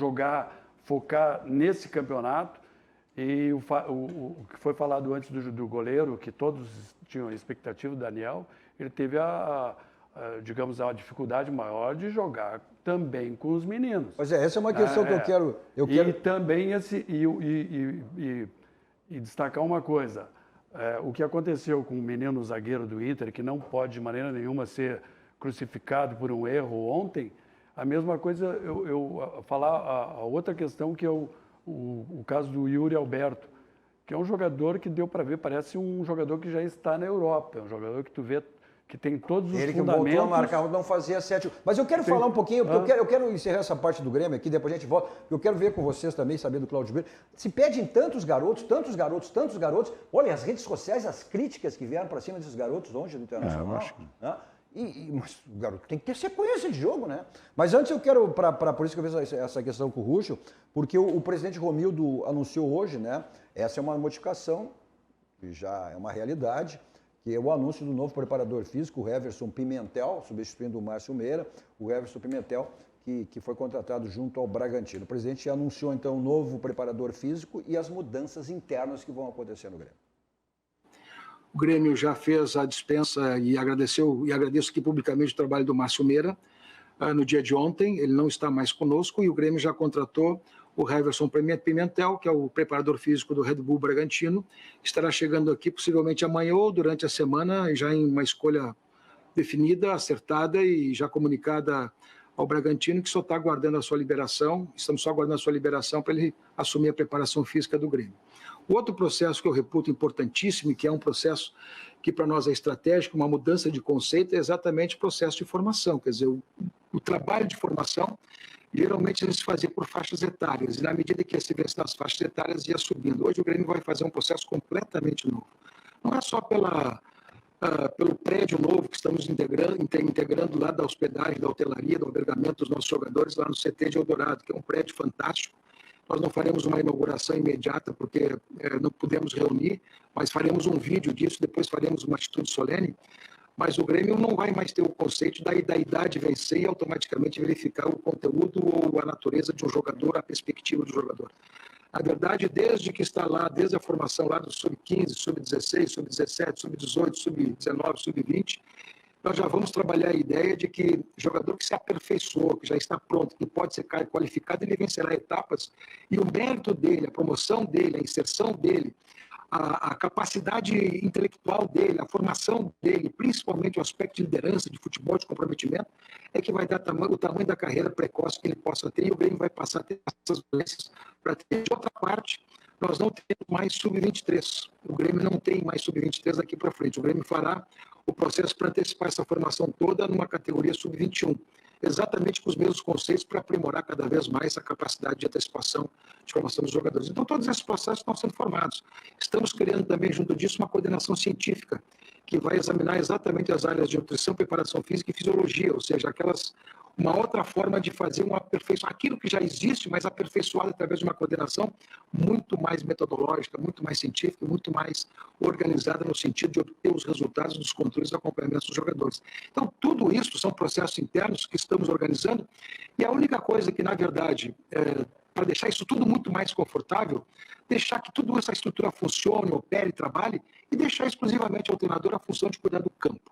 focar nesse campeonato. E o que foi falado antes do goleiro, que todos tinham a expectativa do Daniel, ele teve digamos, a dificuldade maior de jogar também com os meninos. Pois essa é uma questão que eu quero... E também destacar uma coisa, o que aconteceu com o menino zagueiro do Inter, que não pode de maneira nenhuma ser crucificado por um erro ontem, a mesma coisa, eu falar a outra questão, que é o caso do Yuri Alberto, que é um jogador que deu para ver, parece um jogador que já está na Europa, é um jogador que tu vê que tem todos os fundamentos. Ele que voltou a marcar, não fazia 7. Mas eu quero falar um pouquinho, porque eu quero encerrar essa parte do Grêmio aqui, depois a gente volta, eu quero ver com vocês também, saber do Claudio Vieira. Se pedem tantos garotos, olha, as redes sociais, as críticas que vieram para cima desses garotos longe do Internacional. Eu acho que... Mas o garoto tem que ter sequência de jogo, né? Mas antes eu quero, por isso que eu fiz essa questão com o Ruschel, porque o presidente Romildo anunciou hoje, né? Essa é uma modificação, que já é uma realidade, que é o anúncio do novo preparador físico, o Heverson Pimentel, substituindo o Márcio Meira, o Heverson Pimentel, que foi contratado junto ao Bragantino. O presidente anunciou, então, o novo preparador físico e as mudanças internas que vão acontecer no Grêmio. O Grêmio já fez a dispensa e agradeço aqui publicamente o trabalho do Márcio Meira no dia de ontem. Ele não está mais conosco e o Grêmio já contratou o Heverson Pimentel, que é o preparador físico do Red Bull Bragantino. Estará chegando aqui possivelmente amanhã ou durante a semana, já em uma escolha definida, acertada e já comunicada ao Bragantino, que só está aguardando a sua liberação. Estamos só aguardando a sua liberação para ele assumir a preparação física do Grêmio. O outro processo que eu reputo importantíssimo e que é um processo que para nós é estratégico, uma mudança de conceito, é exatamente o processo de formação. Quer dizer, o trabalho de formação, geralmente ele se fazia por faixas etárias, e na medida que se vence nas faixas etárias, ia subindo. Hoje o Grêmio vai fazer um processo completamente novo. Não é só pelo prédio novo que estamos integrando lá da hospedagem, da hotelaria, do albergamento dos nossos jogadores lá no CT de Eldorado, que é um prédio fantástico. Nós não faremos uma inauguração imediata porque não pudemos reunir, mas faremos um vídeo disso, depois faremos uma atitude solene. Mas o Grêmio não vai mais ter o conceito da idade vencer e automaticamente verificar o conteúdo ou a natureza de um jogador, a perspectiva do jogador. Na verdade, desde que está lá, desde a formação lá do Sub-15, Sub-16, Sub-17, Sub-18, Sub-19, Sub-20, nós já vamos trabalhar a ideia de que jogador que se aperfeiçoou, que já está pronto, que pode ser qualificado, ele vencerá etapas e o mérito dele, a promoção dele, a inserção dele, a capacidade intelectual dele, a formação dele, principalmente o aspecto de liderança, de futebol, de comprometimento, é que vai dar o tamanho da carreira precoce que ele possa ter, e o Grêmio vai passar a ter essas valências para ter. De outra parte, nós não temos mais Sub-23. O Grêmio não tem mais Sub-23 daqui para frente. O Grêmio fará o processo para antecipar essa formação toda numa categoria Sub-21, exatamente com os mesmos conceitos para aprimorar cada vez mais a capacidade de antecipação de formação dos jogadores. Então, todos esses processos estão sendo formados. Estamos criando também, junto disso, uma coordenação científica que vai examinar exatamente as áreas de nutrição, preparação física e fisiologia, ou seja, uma outra forma de fazer um aperfeiçoamento, aquilo que já existe, mas aperfeiçoado através de uma coordenação muito mais metodológica, muito mais científica, muito mais organizada no sentido de obter os resultados dos controles e acompanhamentos dos jogadores. Então, tudo isso são processos internos que estamos organizando e a única coisa que, na verdade, para deixar isso tudo muito mais confortável, deixar que toda essa estrutura funcione, opere, trabalhe e deixar exclusivamente ao treinador a função de cuidar do campo.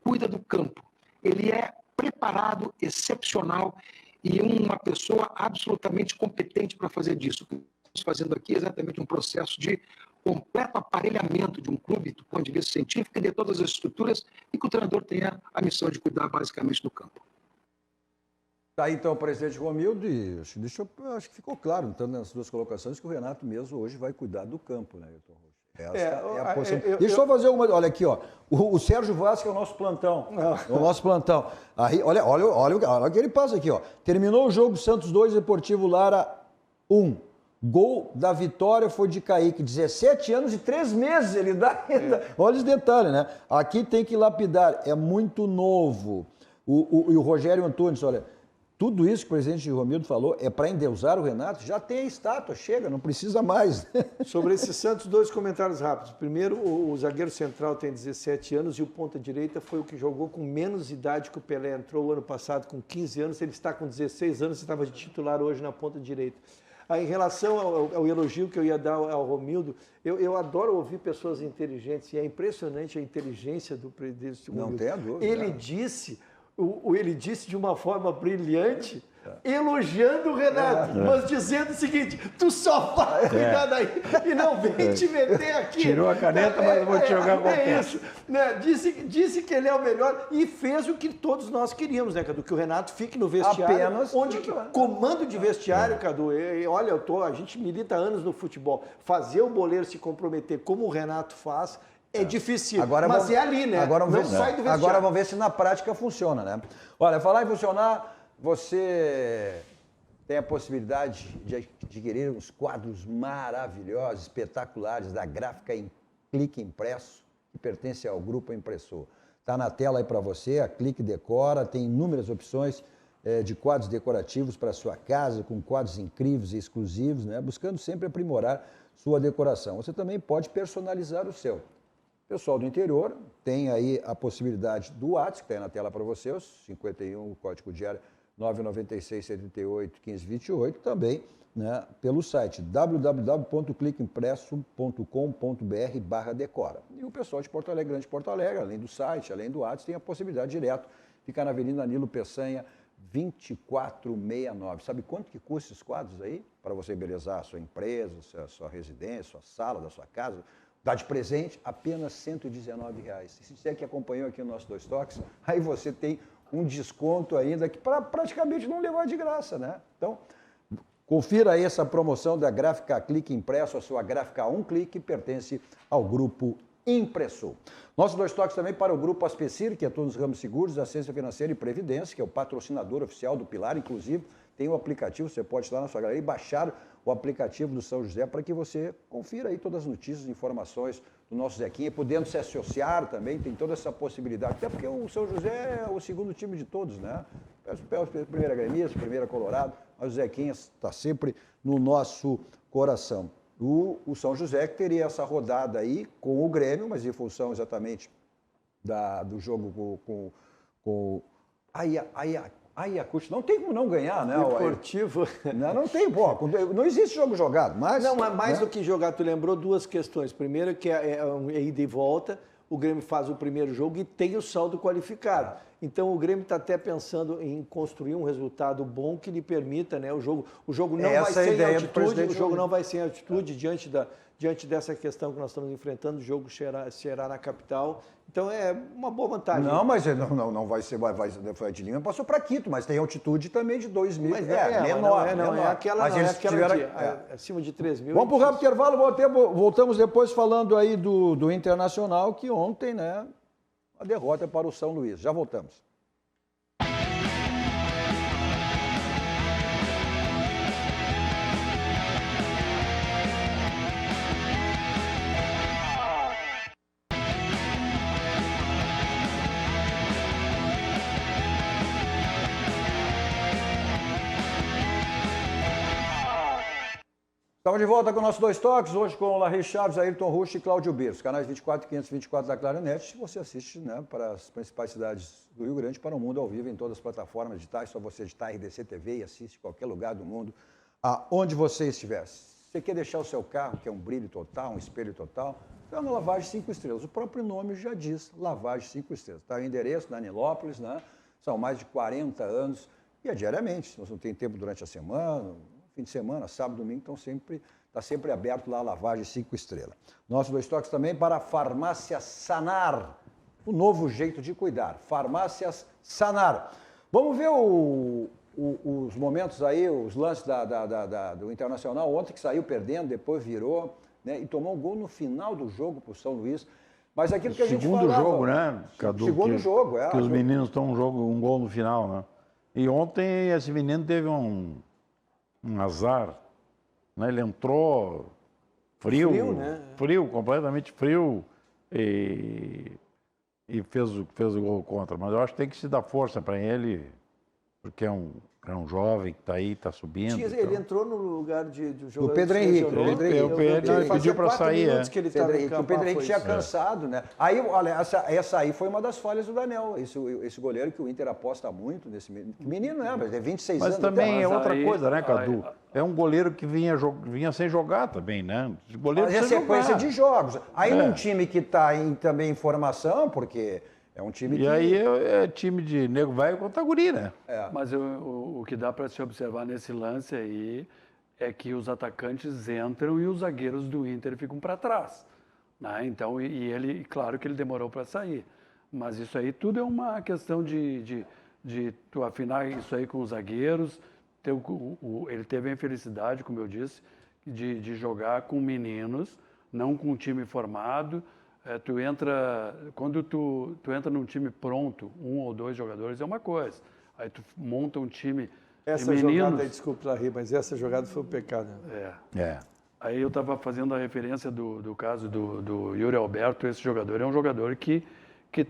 Cuida do campo. Ele é preparado, excepcional e uma pessoa absolutamente competente para fazer disso. O que estamos fazendo aqui é exatamente um processo de completo aparelhamento de um clube do ponto de vista científico e de todas as estruturas e que o treinador tenha a missão de cuidar basicamente do campo. Está aí então o presidente Romildo e acho que ficou claro, então, nas duas colocações, que o Renato mesmo hoje vai cuidar do campo, né, Ailton Rocha? A posição. Deixa eu só fazer alguma. Olha aqui, ó. O Sérgio Vaz, que é o nosso plantão. É o nosso plantão. Aí, olha o que ele passa aqui, ó. Terminou o jogo Santos 2, Deportivo Lara 1. Gol da vitória foi de Kaique, 17 anos e 3 meses ele dá. Olha os detalhes, né? Aqui tem que lapidar, é muito novo. E o Rogério Antunes, olha, tudo isso que o presidente Romildo falou é para endeusar o Renato, já tem a estátua, chega, não precisa mais. Sobre esse Santos, 2 comentários rápidos. Primeiro, o zagueiro central tem 17 anos e o ponta-direita foi o que jogou com menos idade que o Pelé. Entrou ano passado com 15 anos, ele está com 16 anos e estava de titular hoje na ponta-direita. Em relação ao elogio que eu ia dar ao Romildo, eu adoro ouvir pessoas inteligentes e é impressionante a inteligência do presidente Romildo. Não tem a dúvida. Ele disse de uma forma brilhante, elogiando o Renato, mas dizendo o seguinte, tu só vai cuidar daí e não vem te meter aqui. Tirou a caneta, mas eu vou te jogar qualquer. Isso, né? Disse que ele é o melhor e fez o que todos nós queríamos, né, Cadu? Que o Renato fique no vestiário, apenas comando de vestiário, Cadu. Olha, a gente milita há anos no futebol. Fazer o boleiro se comprometer como o Renato faz, é difícil, mas é ali, né? Agora não sai do vestiário. Agora vamos ver se na prática funciona, né? Olha, falar em funcionar, você tem a possibilidade de adquirir uns quadros maravilhosos, espetaculares, da Gráfica em Clique Impresso, que pertence ao Grupo Impressor. Está na tela aí para você, a Clique Decora, tem inúmeras opções de quadros decorativos para sua casa, com quadros incríveis e exclusivos, né? Buscando sempre aprimorar sua decoração. Você também pode personalizar o seu. Pessoal do interior, tem aí a possibilidade do WhatsApp, que está aí na tela para você, o 51, o código de área 996-78-1528, também, né, pelo site www.cliqueimpresso.com.br/decora. E o pessoal de Porto Alegre, Grande Porto Alegre, além do site, além do WhatsApp, tem a possibilidade direto, fica na Avenida Nilo Peçanha, 2469. Sabe quanto que custa esses quadros aí? Para você embelezar a sua empresa, a sua residência, a sua sala da sua casa, dá de presente apenas R$ 119. E se você que acompanhou aqui o nosso Dois Toques, aí você tem um desconto ainda que para praticamente não levar de graça, né? Então, confira aí essa promoção da Gráfica Clique Impresso, a sua gráfica a um clique, pertence ao grupo Impressor. Nossos Dois Toques também para o grupo Aspecir, que atua nos ramos seguros, assistência financeira e previdência, que é o patrocinador oficial do Pilar, inclusive tem o aplicativo, você pode ir lá na sua galeria e baixar o aplicativo do São José para que você confira aí todas as notícias e informações do nosso Zequinha, podendo se associar também, tem toda essa possibilidade, até porque o São José é o segundo time de todos, né? Primeira gremista, primeira Colorado, mas o Zequinha está sempre no nosso coração. O São José que teria essa rodada aí com o Grêmio, mas em função exatamente do jogo com Ayacucho. Não tem como não ganhar, né? Deportivo. Não tem, pô. Não existe jogo jogado, mas... Não, mas mais né? do que jogar, tu lembrou duas questões. Primeiro que é ida e volta, o Grêmio faz o primeiro jogo e tem o saldo qualificado. Então o Grêmio está até pensando em construir um resultado bom que lhe permita, né? O jogo não vai ser em altitude, o jogo não vai ser em altitude diante dessa questão que nós estamos enfrentando, o jogo será na capital. Então é uma boa vantagem. Não, mas não vai ser, foi de Lima, passou para Quito, mas tem altitude também de 2.000. Mas menor. Não é aquela acima de 3.000. Vamos para o rápido intervalo, voltamos depois falando aí do Internacional, que ontem, né, a derrota para o São Luís. Já voltamos. Estamos de volta com o nosso Dois Toques, hoje com o Larry Chaves, Ayrton Rush e Cláudio Birros, canais 24 e 524 da Clarinet. Você assiste, né, para as principais cidades do Rio Grande, para o mundo ao vivo, em todas as plataformas digitais, só você digitar RDC TV e assiste em qualquer lugar do mundo, aonde você estiver. Se você quer deixar o seu carro, que é um brilho total, um espelho total, então na Lavagem 5 Estrelas. O próprio nome já diz, Lavagem 5 Estrelas. Está o endereço na Nilópolis, né? São mais de 40 anos e é diariamente, se você não tem tempo durante a semana, fim de semana, sábado, domingo, está sempre aberto lá a Lavagem 5 Estrelas. Nossos Dois Toques também para a Farmácia Sanar, o novo jeito de cuidar. Farmácias Sanar. Vamos ver os momentos aí, os lances do Internacional, ontem que saiu perdendo, depois virou, né, e tomou um gol no final do jogo para o São Luís. Mas aquilo que a gente falava... Segundo jogo, né, Cadu? Segundo jogo, que os meninos estão um gol no final, né? E ontem esse menino teve um azar, né? Ele entrou frio, né? Frio, completamente frio e fez o gol contra. Mas eu acho que tem que se dar força para ele, porque é um jovem que está aí, está subindo. Ele entrou no lugar de jogador. Do Pedro Henrique. Ele pediu para sair. Que ele o Pedro Henrique tinha cansado, né? Aí, olha, essa aí foi uma das falhas do Daniel. Esse goleiro que o Inter aposta muito nesse menino, né? Mas é 26 anos. Mas também é outra aí, coisa, né, Cadu? É um goleiro que vinha sem jogar também, né? Mas é sequência de jogos. Aí num time que está também em formação, porque... É um time e aí é time de nego velho contra guri, né? Mas o que dá para se observar nesse lance aí é que os atacantes entram e os zagueiros do Inter ficam para trás. Né? Então, ele, claro que ele demorou para sair. Mas isso aí tudo é uma questão de tu afinar isso aí com os zagueiros. Ele teve a infelicidade, como eu disse, de jogar com meninos, não com um time formado. Quando tu entra num time pronto, 1 ou 2 jogadores é uma coisa. Aí tu monta um time de meninos. Jogada, desculpa, Larry, mas essa jogada foi um pecado. Aí eu estava fazendo a referência do caso do Yuri Alberto. Esse jogador é um jogador que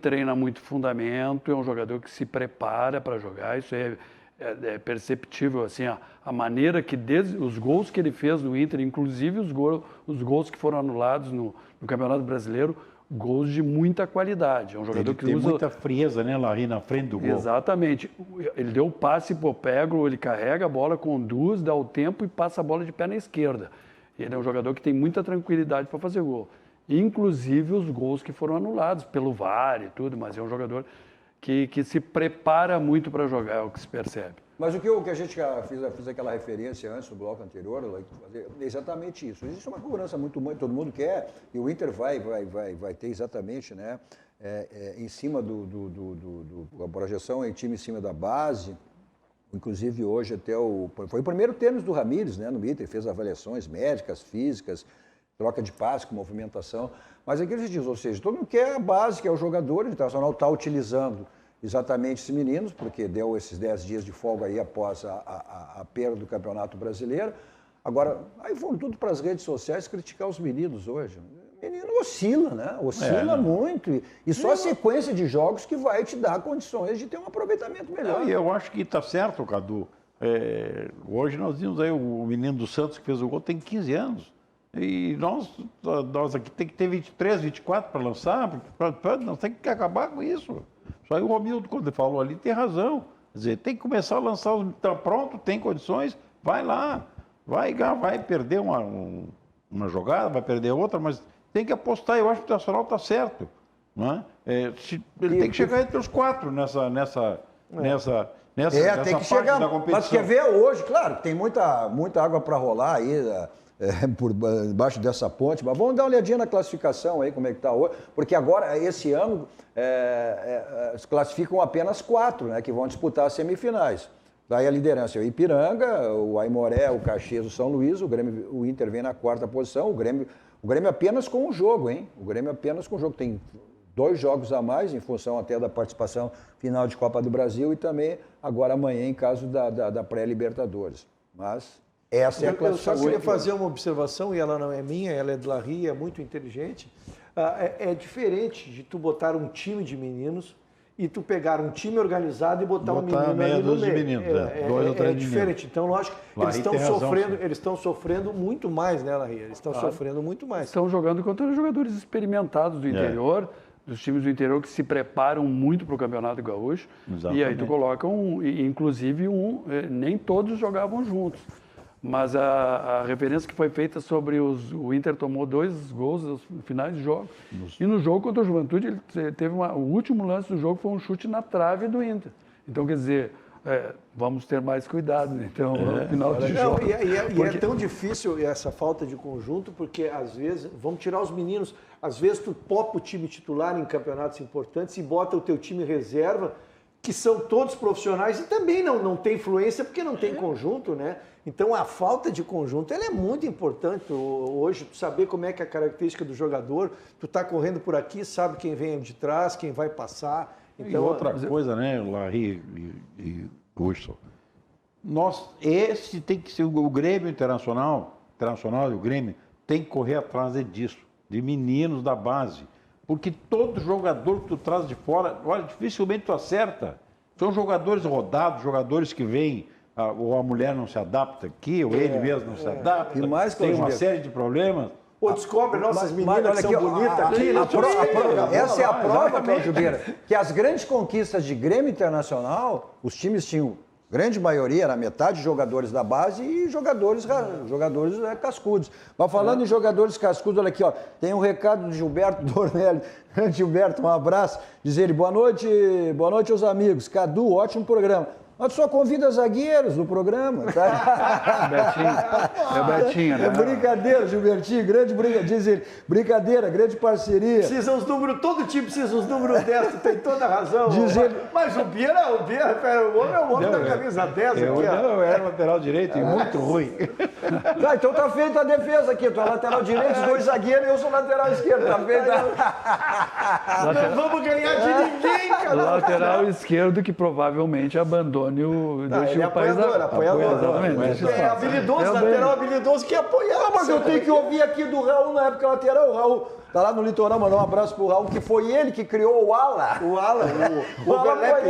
treina muito fundamento, é um jogador que se prepara para jogar. Isso é perceptível, assim, a maneira que os gols que ele fez no Inter, inclusive os gols que foram anulados no Campeonato Brasileiro, gols de muita qualidade. É um jogador Ele que tem usa... muita frieza, né, Larry, na frente do gol. Exatamente. Ele deu o passe pro Peglo, ele carrega a bola, conduz, dá o tempo e passa a bola de pé na esquerda. Ele é um jogador que tem muita tranquilidade para fazer gol. Inclusive os gols que foram anulados pelo VAR e tudo, mas é um jogador que se prepara muito para jogar, é o que se percebe. Mas o que a gente fiz aquela referência antes no bloco anterior, é exatamente isso. Existe uma cobrança muito, todo mundo quer, e o Inter vai ter exatamente, né, em cima a projeção em time em cima da base. Inclusive hoje foi o primeiro tênis do Ramires, né, no Inter, fez avaliações médicas, físicas, troca de passe com movimentação. Mas aqui eles dizem, ou seja, todo mundo quer a base, que é o jogador, o Internacional está utilizando exatamente esses meninos, porque deu esses 10 dias de folga aí após a perda do Campeonato Brasileiro. Agora, aí vão tudo para as redes sociais criticar os meninos hoje. O menino oscila, né? Oscila muito. E só a sequência de jogos que vai te dar condições de ter um aproveitamento melhor. E eu acho que está certo, Cadu. Hoje nós vimos aí o menino do Santos que fez o gol, tem 15 anos. E nós aqui tem que ter 23, 24 para lançar, nós temos que acabar com isso. Só aí o Romildo, quando ele falou ali, tem razão. Quer dizer, tem que começar a lançar, está pronto, tem condições, vai lá. Vai perder uma jogada, vai perder outra, mas tem que apostar. Eu acho que o Internacional está certo. Não é? Ele tem que chegar entre os 4 nessa tem que parte chegar, da competição. Mas quer ver hoje, claro, tem muita água para rolar aí por baixo dessa ponte, mas vamos dar uma olhadinha na classificação aí, como é que está hoje, porque agora, esse ano, se classificam apenas 4, né, que vão disputar as semifinais. Daí a liderança é o Ipiranga, o Aimoré, o Caxias, o São Luís, o Inter vem na 4ª posição, o Grêmio apenas com um jogo, hein? O Grêmio apenas com um jogo, tem 2 jogos a mais, em função até da participação final de Copa do Brasil e também agora amanhã em caso da pré-Libertadores. Mas essa é a classificação. Eu só queria fazer uma observação, e ela não é minha, ela é do Larry, é muito inteligente. É diferente de tu botar um time de meninos e tu pegar um time organizado e botar um menino ali no meio. Meninos, 2 ou 3 diferente. Então, lógico, eles estão sofrendo muito mais, né, Larry? Eles estão sofrendo muito mais. Estão jogando contra os jogadores experimentados do interior, dos times do interior que se preparam muito para o Campeonato Gaúcho. Exatamente. E aí tu coloca inclusive nem todos jogavam juntos. Mas a referência que foi feita sobre o Inter tomou 2 gols nos finais de jogo. E no jogo contra o Juventude, ele teve o último lance do jogo foi um chute na trave do Inter. Então, quer dizer, vamos ter mais cuidado, né? Então, no final de jogo. E é tão difícil essa falta de conjunto, porque às vezes, vamos tirar os meninos, às vezes tu popa o time titular em campeonatos importantes e bota o teu time reserva, que são todos profissionais e também não tem influência porque não tem conjunto, né? Então a falta de conjunto ela é muito importante hoje, tu saber como é que é a característica do jogador, tu tá correndo por aqui, sabe quem vem de trás, quem vai passar. Então, e outra coisa, né, Larry e Wilson, esse tem que ser o Grêmio Internacional e o Grêmio tem que correr atrás disso, de meninos da base. Porque todo jogador que tu traz de fora, olha, dificilmente tu acerta. São jogadores rodados, jogadores que vêm, ou a mulher não se adapta aqui, ou ele mesmo não se adapta, e mais tem uma série de problemas. Ou descobre nossas meninas que são bonitas aqui. Essa é a prova, Cláudio Beira, que as grandes conquistas de Grêmio Internacional, os times tinham, grande maioria, era metade jogadores da base e jogadores cascudos. Mas falando em jogadores cascudos, olha aqui, ó, tem um recado de Gilberto Dornelli. Gilberto, um abraço. Diz ele, boa noite aos amigos. Cadu, ótimo programa. Mas só convida zagueiros no programa, tá? É o Betinho, né? É brincadeira, Gilbertinho, grande brincadeira. Diz ele, brincadeira, grande parceria. Precisa uns números, todo time precisa uns números 10, tem toda a razão. Diz ele, mas o Bira, o homem da camisa 10 aqui. Eu era lateral direito e muito ruim. Tá, então tá feita a defesa aqui. Tu é lateral direito, 2 zagueiros e eu sou lateral esquerdo. Tá feita. Não vamos ganhar de ninguém, cara. Lateral esquerdo que provavelmente abandone Antônio Não, deixa ele é o país apoiador. Exatamente, deixa É espaço. habilidoso, lateral habilidoso que apoia. Mas eu tenho que ouvir aqui do Raul na época lateral. O Raul tá lá no litoral, mandar um abraço pro Raul, que foi ele que criou o ala. O Alan, o overlap.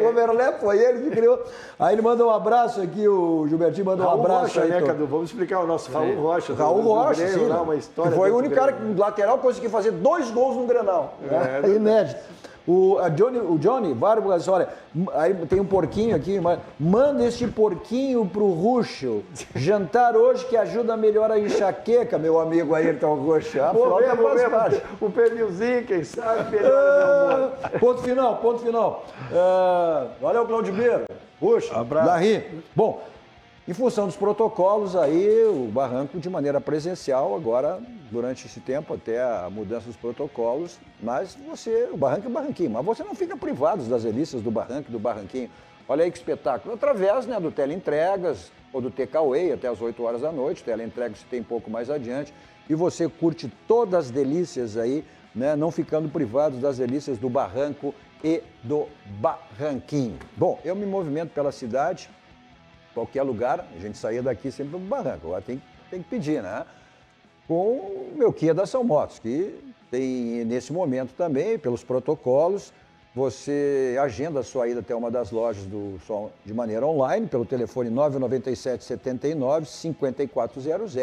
O overlap foi ele que criou. Aí ele manda um abraço aqui, o Gilbertinho mandou um Raul abraço. Rocha, aí, né, Tô. Cadu? Vamos explicar o nosso Raul Rocha. Raul do Rocha, Grêmio, sim. lá, Né? uma história Que foi o dentro único do cara Grêmio. que lateral conseguiu fazer 2 gols no Grenal. Né? Inédito. O Johnny Vargas, olha, aí tem um porquinho aqui, mas manda este porquinho pro Ruxo. Jantar hoje que ajuda a melhorar a enxaqueca, meu amigo Ayrton Ruxo. A flauta faz parte. O pernilzinho, quem sabe, melhora meu amor. Ponto final. Valeu, Claudimiro. Ruxo, Larry. Bom, em função dos protocolos aí, o Barranco de maneira presencial agora, durante esse tempo, até a mudança dos protocolos, mas o Barranco é Barranquinho, mas você não fica privado das delícias do Barranco e do Barranquinho. Olha aí que espetáculo. Através, né, do Teleentregas ou do Takeaway até as 8 horas da noite, Teleentregas você tem um pouco mais adiante, e você curte todas as delícias aí, né, não ficando privado das delícias do Barranco e do Barranquinho. Bom, eu me movimento pela cidade, qualquer lugar, a gente saía daqui sempre pro Barranco, agora tem que pedir, né? Com o meu Kia da São Motos, que tem nesse momento também, pelos protocolos, você agenda a sua ida até uma das lojas do Som de maneira online, pelo telefone 997 79 5400,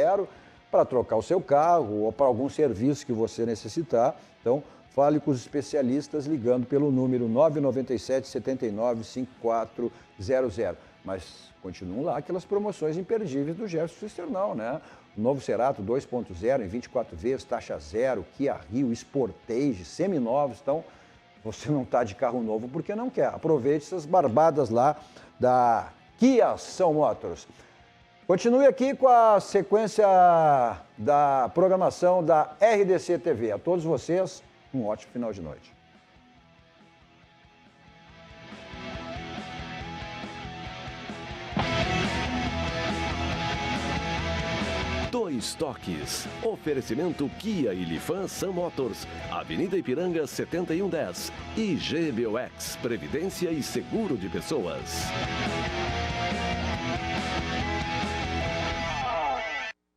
para trocar o seu carro ou para algum serviço que você necessitar. Então, fale com os especialistas ligando pelo número 997 79 5400. Mas continuam lá aquelas promoções imperdíveis do Gerson Cisternal, né? O novo Cerato 2.0 em 24 vezes, taxa zero, Kia Rio, Sportage, seminovos. Então, você não está de carro novo porque não quer. Aproveite essas barbadas lá da Kia São Motors. Continue aqui com a sequência da programação da RDC TV. A todos vocês, um ótimo final de noite. Dois Toques. Oferecimento Kia e Lifan Sam Motors. Avenida Ipiranga 7110. E GBOX. Previdência e Seguro de Pessoas.